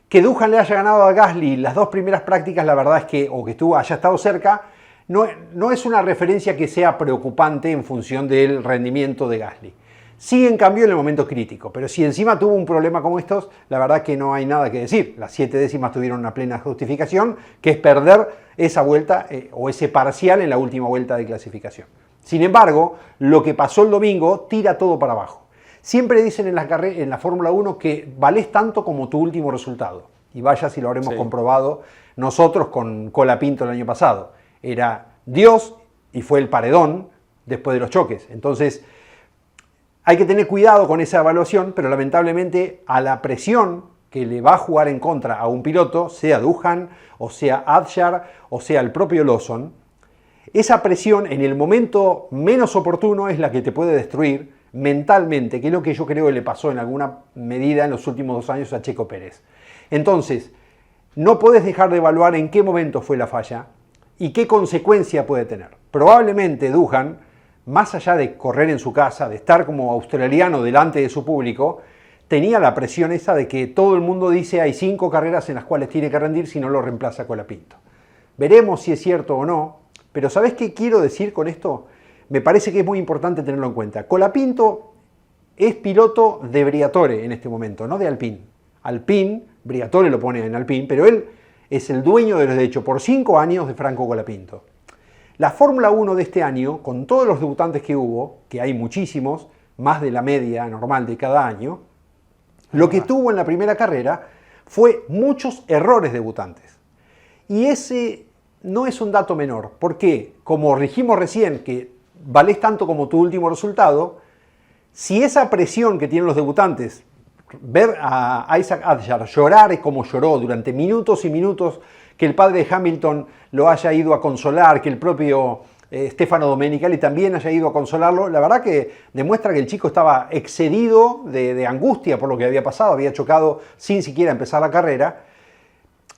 que Duhan le haya ganado a Gasly las 2 primeras prácticas, la verdad es que, o que haya estado cerca, no es una referencia que sea preocupante en función del rendimiento de Gasly. Sí, en cambio, en el momento crítico, pero si encima tuvo un problema como estos, la verdad que no hay nada que decir. Las 7 décimas tuvieron una plena justificación, que es perder esa vuelta o ese parcial en la última vuelta de clasificación. Sin embargo, lo que pasó el domingo tira todo para abajo. Siempre dicen en la Fórmula 1 que valés tanto como tu último resultado. Y vaya si lo habremos comprobado nosotros con Colapinto el año pasado. Era Dios y fue el paredón después de los choques. Entonces, hay que tener cuidado con esa evaluación, pero lamentablemente a la presión que le va a jugar en contra a un piloto, sea Duhan, o sea Adjar, o sea el propio Lawson, esa presión en el momento menos oportuno es la que te puede destruir mentalmente, que es lo que yo creo que le pasó en alguna medida en los últimos 2 años a Checo Pérez. Entonces, no podés dejar de evaluar en qué momento fue la falla y qué consecuencia puede tener. Probablemente Duhan, más allá de correr en su casa, de estar como australiano delante de su público, tenía la presión esa de que todo el mundo dice hay 5 carreras en las cuales tiene que rendir si no lo reemplaza Colapinto. Veremos si es cierto o no, pero ¿sabés qué quiero decir con esto? Me parece que es muy importante tenerlo en cuenta. Colapinto es piloto de Briatore en este momento, no de Alpine. Alpine, Briatore lo pone en Alpine, pero él es el dueño de los derechos por 5 años de Franco Colapinto. La Fórmula 1 de este año, con todos los debutantes que hubo, que hay muchísimos, más de la media normal de cada año, lo que tuvo en la primera carrera fue muchos errores debutantes. Y ese no es un dato menor, porque, como dijimos recién, que valés tanto como tu último resultado, si esa presión que tienen los debutantes, ver a Isaac Adjar llorar como lloró durante minutos y minutos, que el padre de Hamilton lo haya ido a consolar, que el propio Stefano Domenicali también haya ido a consolarlo, la verdad que demuestra que el chico estaba excedido de angustia por lo que había pasado, había chocado sin siquiera empezar la carrera.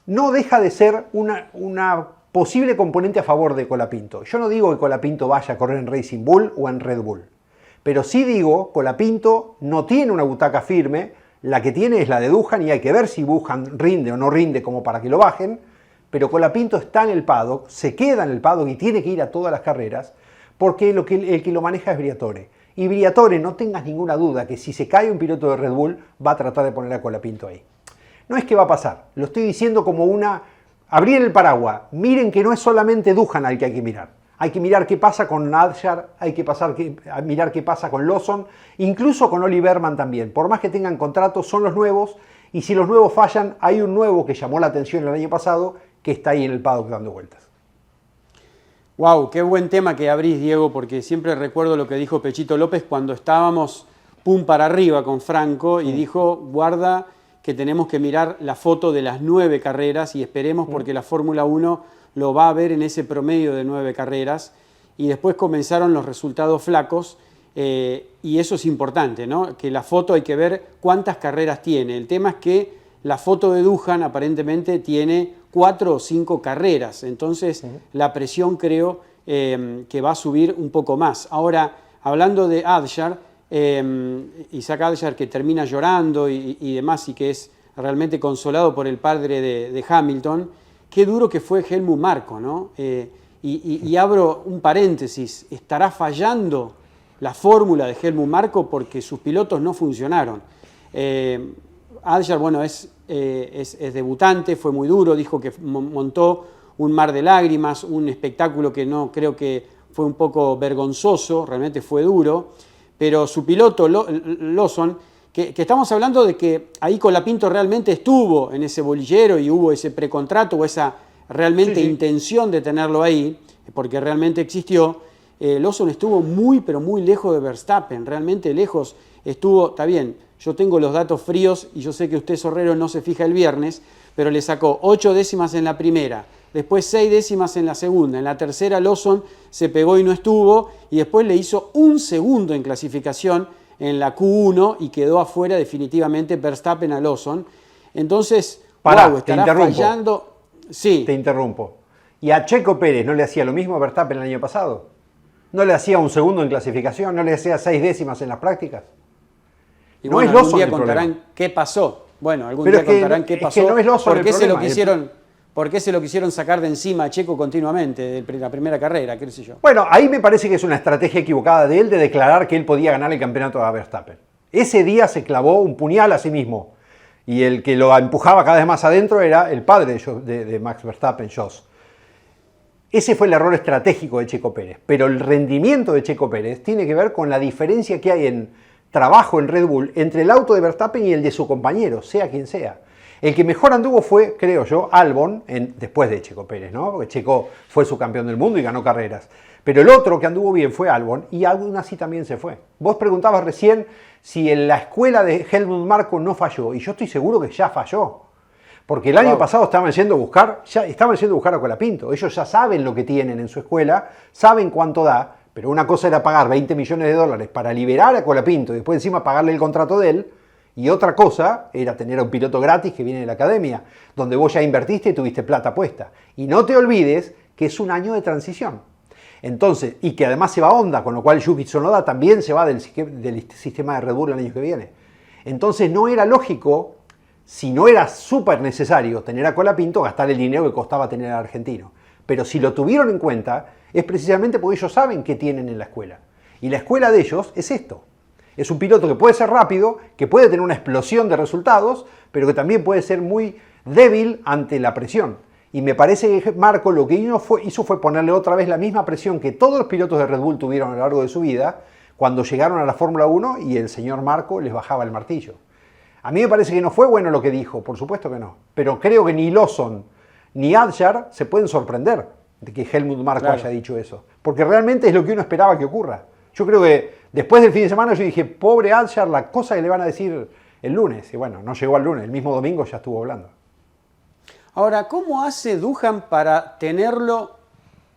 No deja de ser una posible componente a favor de Colapinto. Yo no digo que Colapinto vaya a correr en Racing Bull o en Red Bull, pero sí digo, Colapinto no tiene una butaca firme, la que tiene es la de Duhan y hay que ver si Duhan rinde o no rinde como para que lo bajen, pero Colapinto está en el paddock, se queda en el paddock y tiene que ir a todas las carreras porque el que lo maneja es Briatore. Y Briatore, no tengas ninguna duda que si se cae un piloto de Red Bull va a tratar de poner a Colapinto ahí. No es que va a pasar, lo estoy diciendo como abrir el paraguas. Miren que no es solamente Duhan al que hay que mirar. Hay que mirar qué pasa con Adjar, hay que mirar qué pasa con Lawson, incluso con Oliverman también. Por más que tengan contratos, son los nuevos, y si los nuevos fallan, hay un nuevo que llamó la atención el año pasado, que está ahí en el paddock dando vueltas. Wow, qué buen tema que abrís, Diego, porque siempre recuerdo lo que dijo Pechito López cuando estábamos pum para arriba con Franco y dijo, guarda que tenemos que mirar la foto de las 9 carreras y esperemos porque la Fórmula 1 lo va a ver en ese promedio de 9 carreras, y después comenzaron los resultados flacos, y eso es importante, ¿no? Que la foto hay que ver cuántas carreras tiene. El tema es que la foto de Duhan aparentemente tiene 4 o 5 carreras, entonces la presión creo que va a subir un poco más. Ahora, hablando de Adjar, Isaac Adjar, que termina llorando y demás, y que es realmente consolado por el padre de Hamilton, qué duro que fue Helmut Marko, ¿no? Y abro un paréntesis, ¿estará fallando la fórmula de Helmut Marko porque sus pilotos no funcionaron? Adjar, bueno, es debutante, fue muy duro, dijo que montó un mar de lágrimas, un espectáculo que no creo que fue un poco vergonzoso, realmente fue duro, pero su piloto, Lawson, que estamos hablando de que ahí Colapinto realmente estuvo en ese bolillero y hubo ese precontrato o esa realmente intención de tenerlo ahí, porque realmente existió. Lawson estuvo muy, pero muy lejos de Verstappen, realmente lejos estuvo, está bien, yo tengo los datos fríos y yo sé que usted, Sorrero, no se fija el viernes, pero le sacó 8 décimas en la primera, después 6 décimas en la segunda, en la tercera Lawson se pegó y no estuvo, y después le hizo 1 segundo en clasificación en la Q1 y quedó afuera definitivamente Verstappen a Lawson. Entonces, estará fallando. Sí. Te interrumpo. ¿Y a Checo Pérez no le hacía lo mismo a Verstappen el año pasado? ¿No le hacía 1 segundo en clasificación? ¿No le hacía 6 décimas en las prácticas? Y no, bueno, es algún día contarán qué pasó. Bueno, algún día contarán qué pasó. Es que no es Lawson ¿Por qué se lo quisieron? ¿Por qué se lo quisieron sacar de encima a Checo continuamente de la primera carrera? ¿Qué sé yo? Bueno, ahí me parece que es una estrategia equivocada de él de declarar que él podía ganar el campeonato a Verstappen. Ese día se clavó un puñal a sí mismo. Y el que lo empujaba cada vez más adentro era el padre de Max Verstappen, Jos. Ese fue el error estratégico de Checo Pérez. Pero el rendimiento de Checo Pérez tiene que ver con la diferencia que hay en trabajo en Red Bull entre el auto de Verstappen y el de su compañero, sea quien sea. El que mejor anduvo fue, creo yo, Albon, después de Checo Pérez, ¿no? Porque Checo fue su campeón del mundo y ganó carreras. Pero el otro que anduvo bien fue Albon, y aún así también se fue. Vos preguntabas recién si en la escuela de Helmut Marko no falló, y yo estoy seguro que ya falló. Porque el año pasado estaban yendo a buscar a Colapinto. Ellos ya saben lo que tienen en su escuela, saben cuánto da, pero una cosa era pagar $20 millones para liberar a Colapinto y después encima pagarle el contrato de él, y otra cosa era tener a un piloto gratis que viene de la academia, donde vos ya invertiste y tuviste plata puesta. Y no te olvides que es un año de transición. Entonces, y que además se va Honda, con lo cual Yuki Tsunoda también se va del sistema de Red Bull el año que viene. Entonces no era lógico, si no era súper necesario tener a Colapinto, gastar el dinero que costaba tener al argentino. Pero si lo tuvieron en cuenta, es precisamente porque ellos saben qué tienen en la escuela. Y la escuela de ellos es esto. Es un piloto que puede ser rápido, que puede tener una explosión de resultados, pero que también puede ser muy débil ante la presión. Y me parece que Marko lo que hizo fue ponerle otra vez la misma presión que todos los pilotos de Red Bull tuvieron a lo largo de su vida cuando llegaron a la Fórmula 1 y el señor Marko les bajaba el martillo. A mí me parece que no fue bueno lo que dijo, por supuesto que no. Pero creo que ni Lawson ni Adjar se pueden sorprender de que Helmut Marko haya dicho eso. Porque realmente es lo que uno esperaba que ocurra. Yo creo que después del fin de semana yo dije, pobre Adjar, la cosa que le van a decir el lunes. Y bueno, no llegó al lunes, el mismo domingo ya estuvo hablando. Ahora, ¿cómo hace Duhan para tenerlo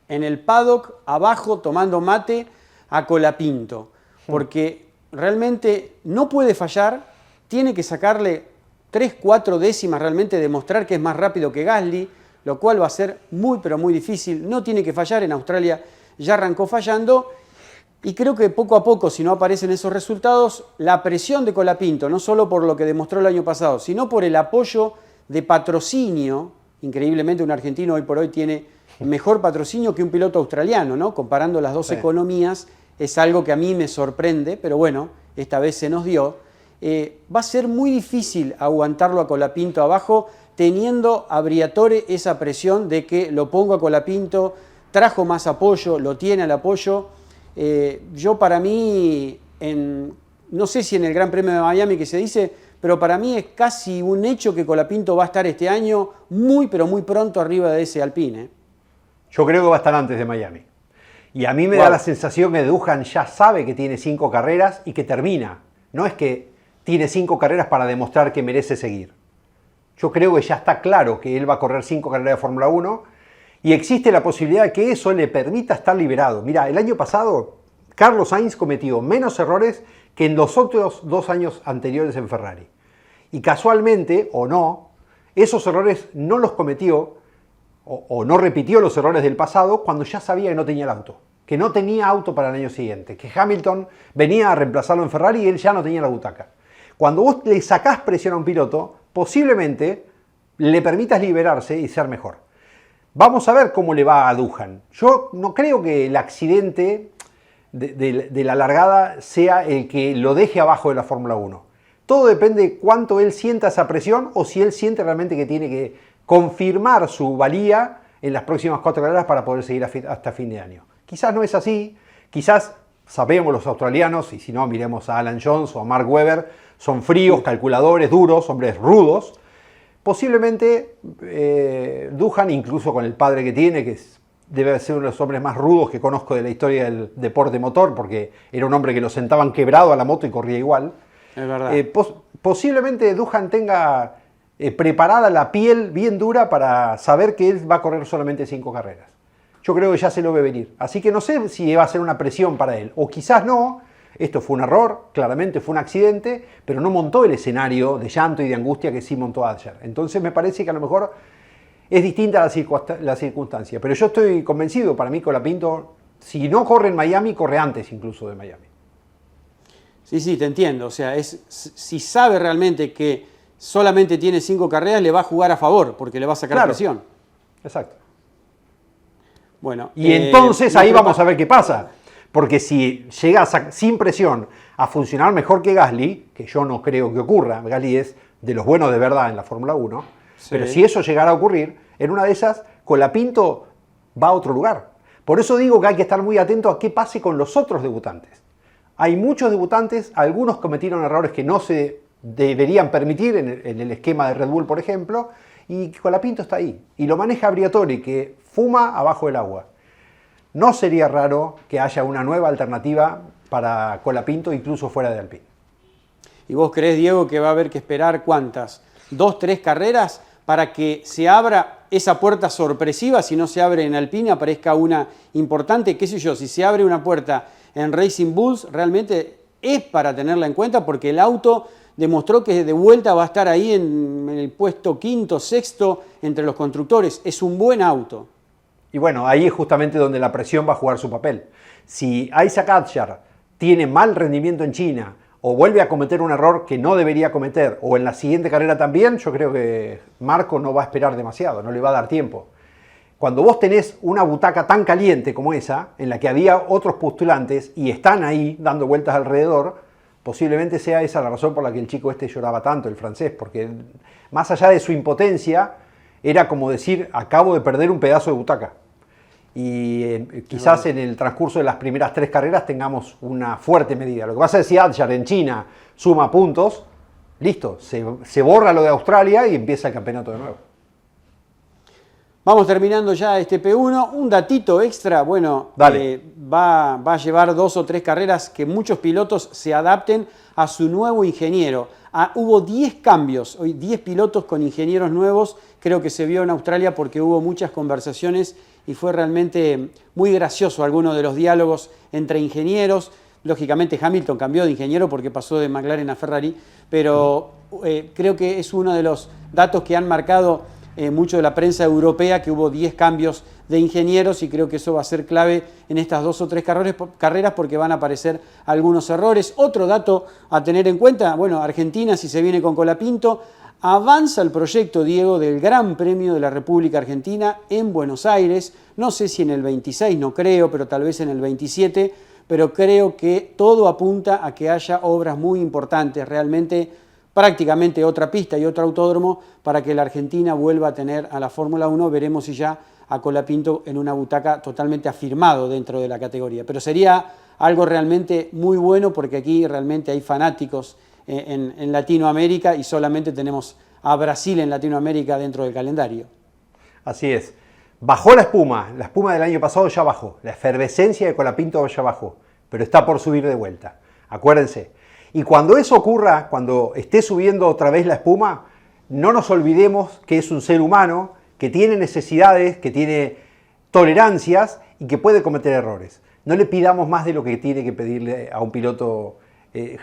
en el paddock, abajo, tomando mate, a Colapinto? Porque realmente no puede fallar, tiene que sacarle 3-4 décimas, realmente demostrar que es más rápido que Gasly, lo cual va a ser muy, pero muy difícil. No tiene que fallar, en Australia ya arrancó fallando. Y creo que poco a poco, si no aparecen esos resultados, la presión de Colapinto, no solo por lo que demostró el año pasado, sino por el apoyo de patrocinio. Increíblemente un argentino hoy por hoy tiene mejor patrocinio que un piloto australiano, ¿no? Comparando las dos economías, es algo que a mí me sorprende, pero bueno, esta vez se nos dio. Va a ser muy difícil aguantarlo a Colapinto abajo, teniendo a Briatore esa presión de que lo pongo a Colapinto, trajo más apoyo, lo tiene al apoyo. Yo para mí, no sé si en el Gran Premio de Miami que se dice, pero para mí es casi un hecho que Colapinto va a estar este año muy, pero muy pronto arriba de ese Alpine. Yo creo que va a estar antes de Miami. Y a mí me da la sensación que Duhan ya sabe que tiene 5 carreras y que termina. No es que tiene 5 carreras para demostrar que merece seguir. Yo creo que ya está claro que él va a correr 5 carreras de Fórmula 1 y existe la posibilidad de que eso le permita estar liberado. Mira, el año pasado Carlos Sainz cometió menos errores que en los otros 2 años anteriores en Ferrari. Y casualmente, o no, esos errores no los cometió o no repitió los errores del pasado cuando ya sabía que no tenía el auto. Que no tenía auto para el año siguiente. Que Hamilton venía a reemplazarlo en Ferrari y él ya no tenía la butaca. Cuando vos le sacás presión a un piloto, posiblemente le permitas liberarse y ser mejor. Vamos a ver cómo le va a Duhan. Yo no creo que el accidente de la largada sea el que lo deje abajo de la Fórmula 1. Todo depende de cuánto él sienta esa presión o si él siente realmente que tiene que confirmar su valía en las próximas 4 carreras para poder seguir hasta fin de año. Quizás no es así, quizás sabemos los australianos, y si no miremos a Alan Jones o a Mark Webber, son fríos, calculadores, duros, hombres rudos. Posiblemente Duhan, incluso con el padre que tiene, que debe ser uno de los hombres más rudos que conozco de la historia del deporte motor, porque era un hombre que lo sentaban quebrado a la moto y corría igual. Es verdad. Posiblemente Duhan tenga preparada la piel bien dura para saber que él va a correr solamente 5 carreras. Yo creo que ya se lo ve venir. Así que no sé si va a ser una presión para él. O quizás no. Esto fue un error, claramente fue un accidente, pero no montó el escenario de llanto y de angustia que sí montó ayer. Entonces me parece que a lo mejor es distinta la circunstancia. Pero yo estoy convencido, para mí Colapinto, si no corre en Miami, corre antes incluso de Miami. Sí, te entiendo. O sea, si sabe realmente que solamente tiene 5 carreras, le va a jugar a favor, porque le va a sacar presión. Exacto. Bueno, y entonces ahí vamos a ver qué pasa. Porque si llega sin presión a funcionar mejor que Gasly, que yo no creo que ocurra, Gasly es de los buenos de verdad en la Fórmula 1, sí. Pero si eso llegara a ocurrir, en una de esas, Colapinto va a otro lugar. Por eso digo que hay que estar muy atento a qué pase con los otros debutantes. Hay muchos debutantes, algunos cometieron errores que no se deberían permitir en el esquema de Red Bull, por ejemplo, y Colapinto está ahí. Y lo maneja Briatore, que fuma abajo del agua. No sería raro que haya una nueva alternativa para Colapinto, incluso fuera de Alpine. ¿Y vos creés, Diego, que va a haber que esperar cuántas? 2, 3 carreras para que se abra esa puerta sorpresiva? Si no se abre en Alpine, aparezca una importante. ¿Qué sé yo? Si se abre una puerta en Racing Bulls, realmente es para tenerla en cuenta, porque el auto demostró que de vuelta va a estar ahí en el puesto 5º, 6º entre los constructores. Es un buen auto. Y bueno, ahí es justamente donde la presión va a jugar su papel. Si Isaac Hadjar tiene mal rendimiento en China o vuelve a cometer un error que no debería cometer, o en la siguiente carrera también, yo creo que Marco no va a esperar demasiado, no le va a dar tiempo. Cuando vos tenés una butaca tan caliente como esa, en la que había otros postulantes y están ahí dando vueltas alrededor, posiblemente sea esa la razón por la que el chico este lloraba tanto, el francés, porque más allá de su impotencia, era como decir, acabo de perder un pedazo de butaca. Y quizás en el transcurso de las primeras 3 carreras tengamos una fuerte medida. Lo que pasa es que si Hadjar en China suma puntos, listo, se borra lo de Australia y empieza el campeonato de nuevo. Vamos terminando ya este P1. Un datito extra, bueno, va a llevar 2 o 3 carreras que muchos pilotos se adapten a su nuevo ingeniero. Hubo 10 cambios, hoy 10 pilotos con ingenieros nuevos, creo que se vio en Australia porque hubo muchas conversaciones y fue realmente muy gracioso algunos de los diálogos entre ingenieros. Lógicamente Hamilton cambió de ingeniero porque pasó de McLaren a Ferrari, pero creo que es uno de los datos que han marcado mucho de la prensa europea, que hubo 10 cambios de ingenieros, y creo que eso va a ser clave en estas 2 o 3 carreras porque van a aparecer algunos errores. Otro dato a tener en cuenta, bueno, Argentina, si se viene con Colapinto, avanza el proyecto, Diego, del Gran Premio de la República Argentina en Buenos Aires. No sé si en el 26, no creo, pero tal vez en el 27, pero creo que todo apunta a que haya obras muy importantes, realmente prácticamente otra pista y otro autódromo para que la Argentina vuelva a tener a la Fórmula 1. Veremos si ya a Colapinto en una butaca totalmente afirmado dentro de la categoría. Pero sería algo realmente muy bueno porque aquí realmente hay fanáticos en Latinoamérica y solamente tenemos a Brasil en Latinoamérica dentro del calendario. Así es. Bajó la espuma del año pasado ya bajó, la efervescencia de Colapinto ya bajó, pero está por subir de vuelta. Acuérdense. Y cuando eso ocurra, cuando esté subiendo otra vez la espuma, no nos olvidemos que es un ser humano, que tiene necesidades, que tiene tolerancias y que puede cometer errores. No le pidamos más de lo que tiene que pedirle a un piloto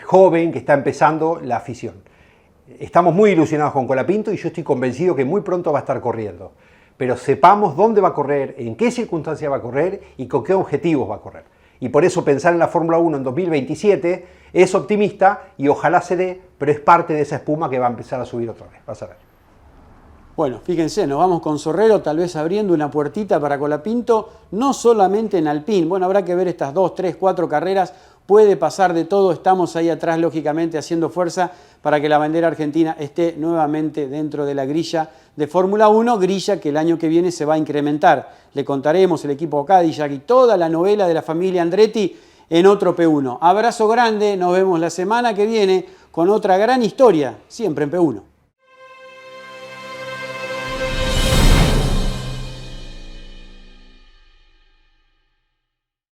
joven que está empezando la afición. Estamos muy ilusionados con Colapinto y yo estoy convencido que muy pronto va a estar corriendo. Pero sepamos dónde va a correr, en qué circunstancias va a correr y con qué objetivos va a correr. Y por eso pensar en la Fórmula 1 en 2027 es optimista y ojalá se dé, pero es parte de esa espuma que va a empezar a subir otra vez. Vas a ver. Bueno, fíjense, nos vamos con Sorrero, tal vez abriendo una puertita para Colapinto, no solamente en Alpine. Bueno, habrá que ver estas 2, 3, 4 carreras, puede pasar de todo. Estamos ahí atrás, lógicamente, haciendo fuerza para que la bandera argentina esté nuevamente dentro de la grilla de Fórmula 1, grilla que el año que viene se va a incrementar. Le contaremos el equipo Cadillac y toda la novela de la familia Andretti en otro P1. Abrazo grande, nos vemos la semana que viene con otra gran historia, siempre en P1.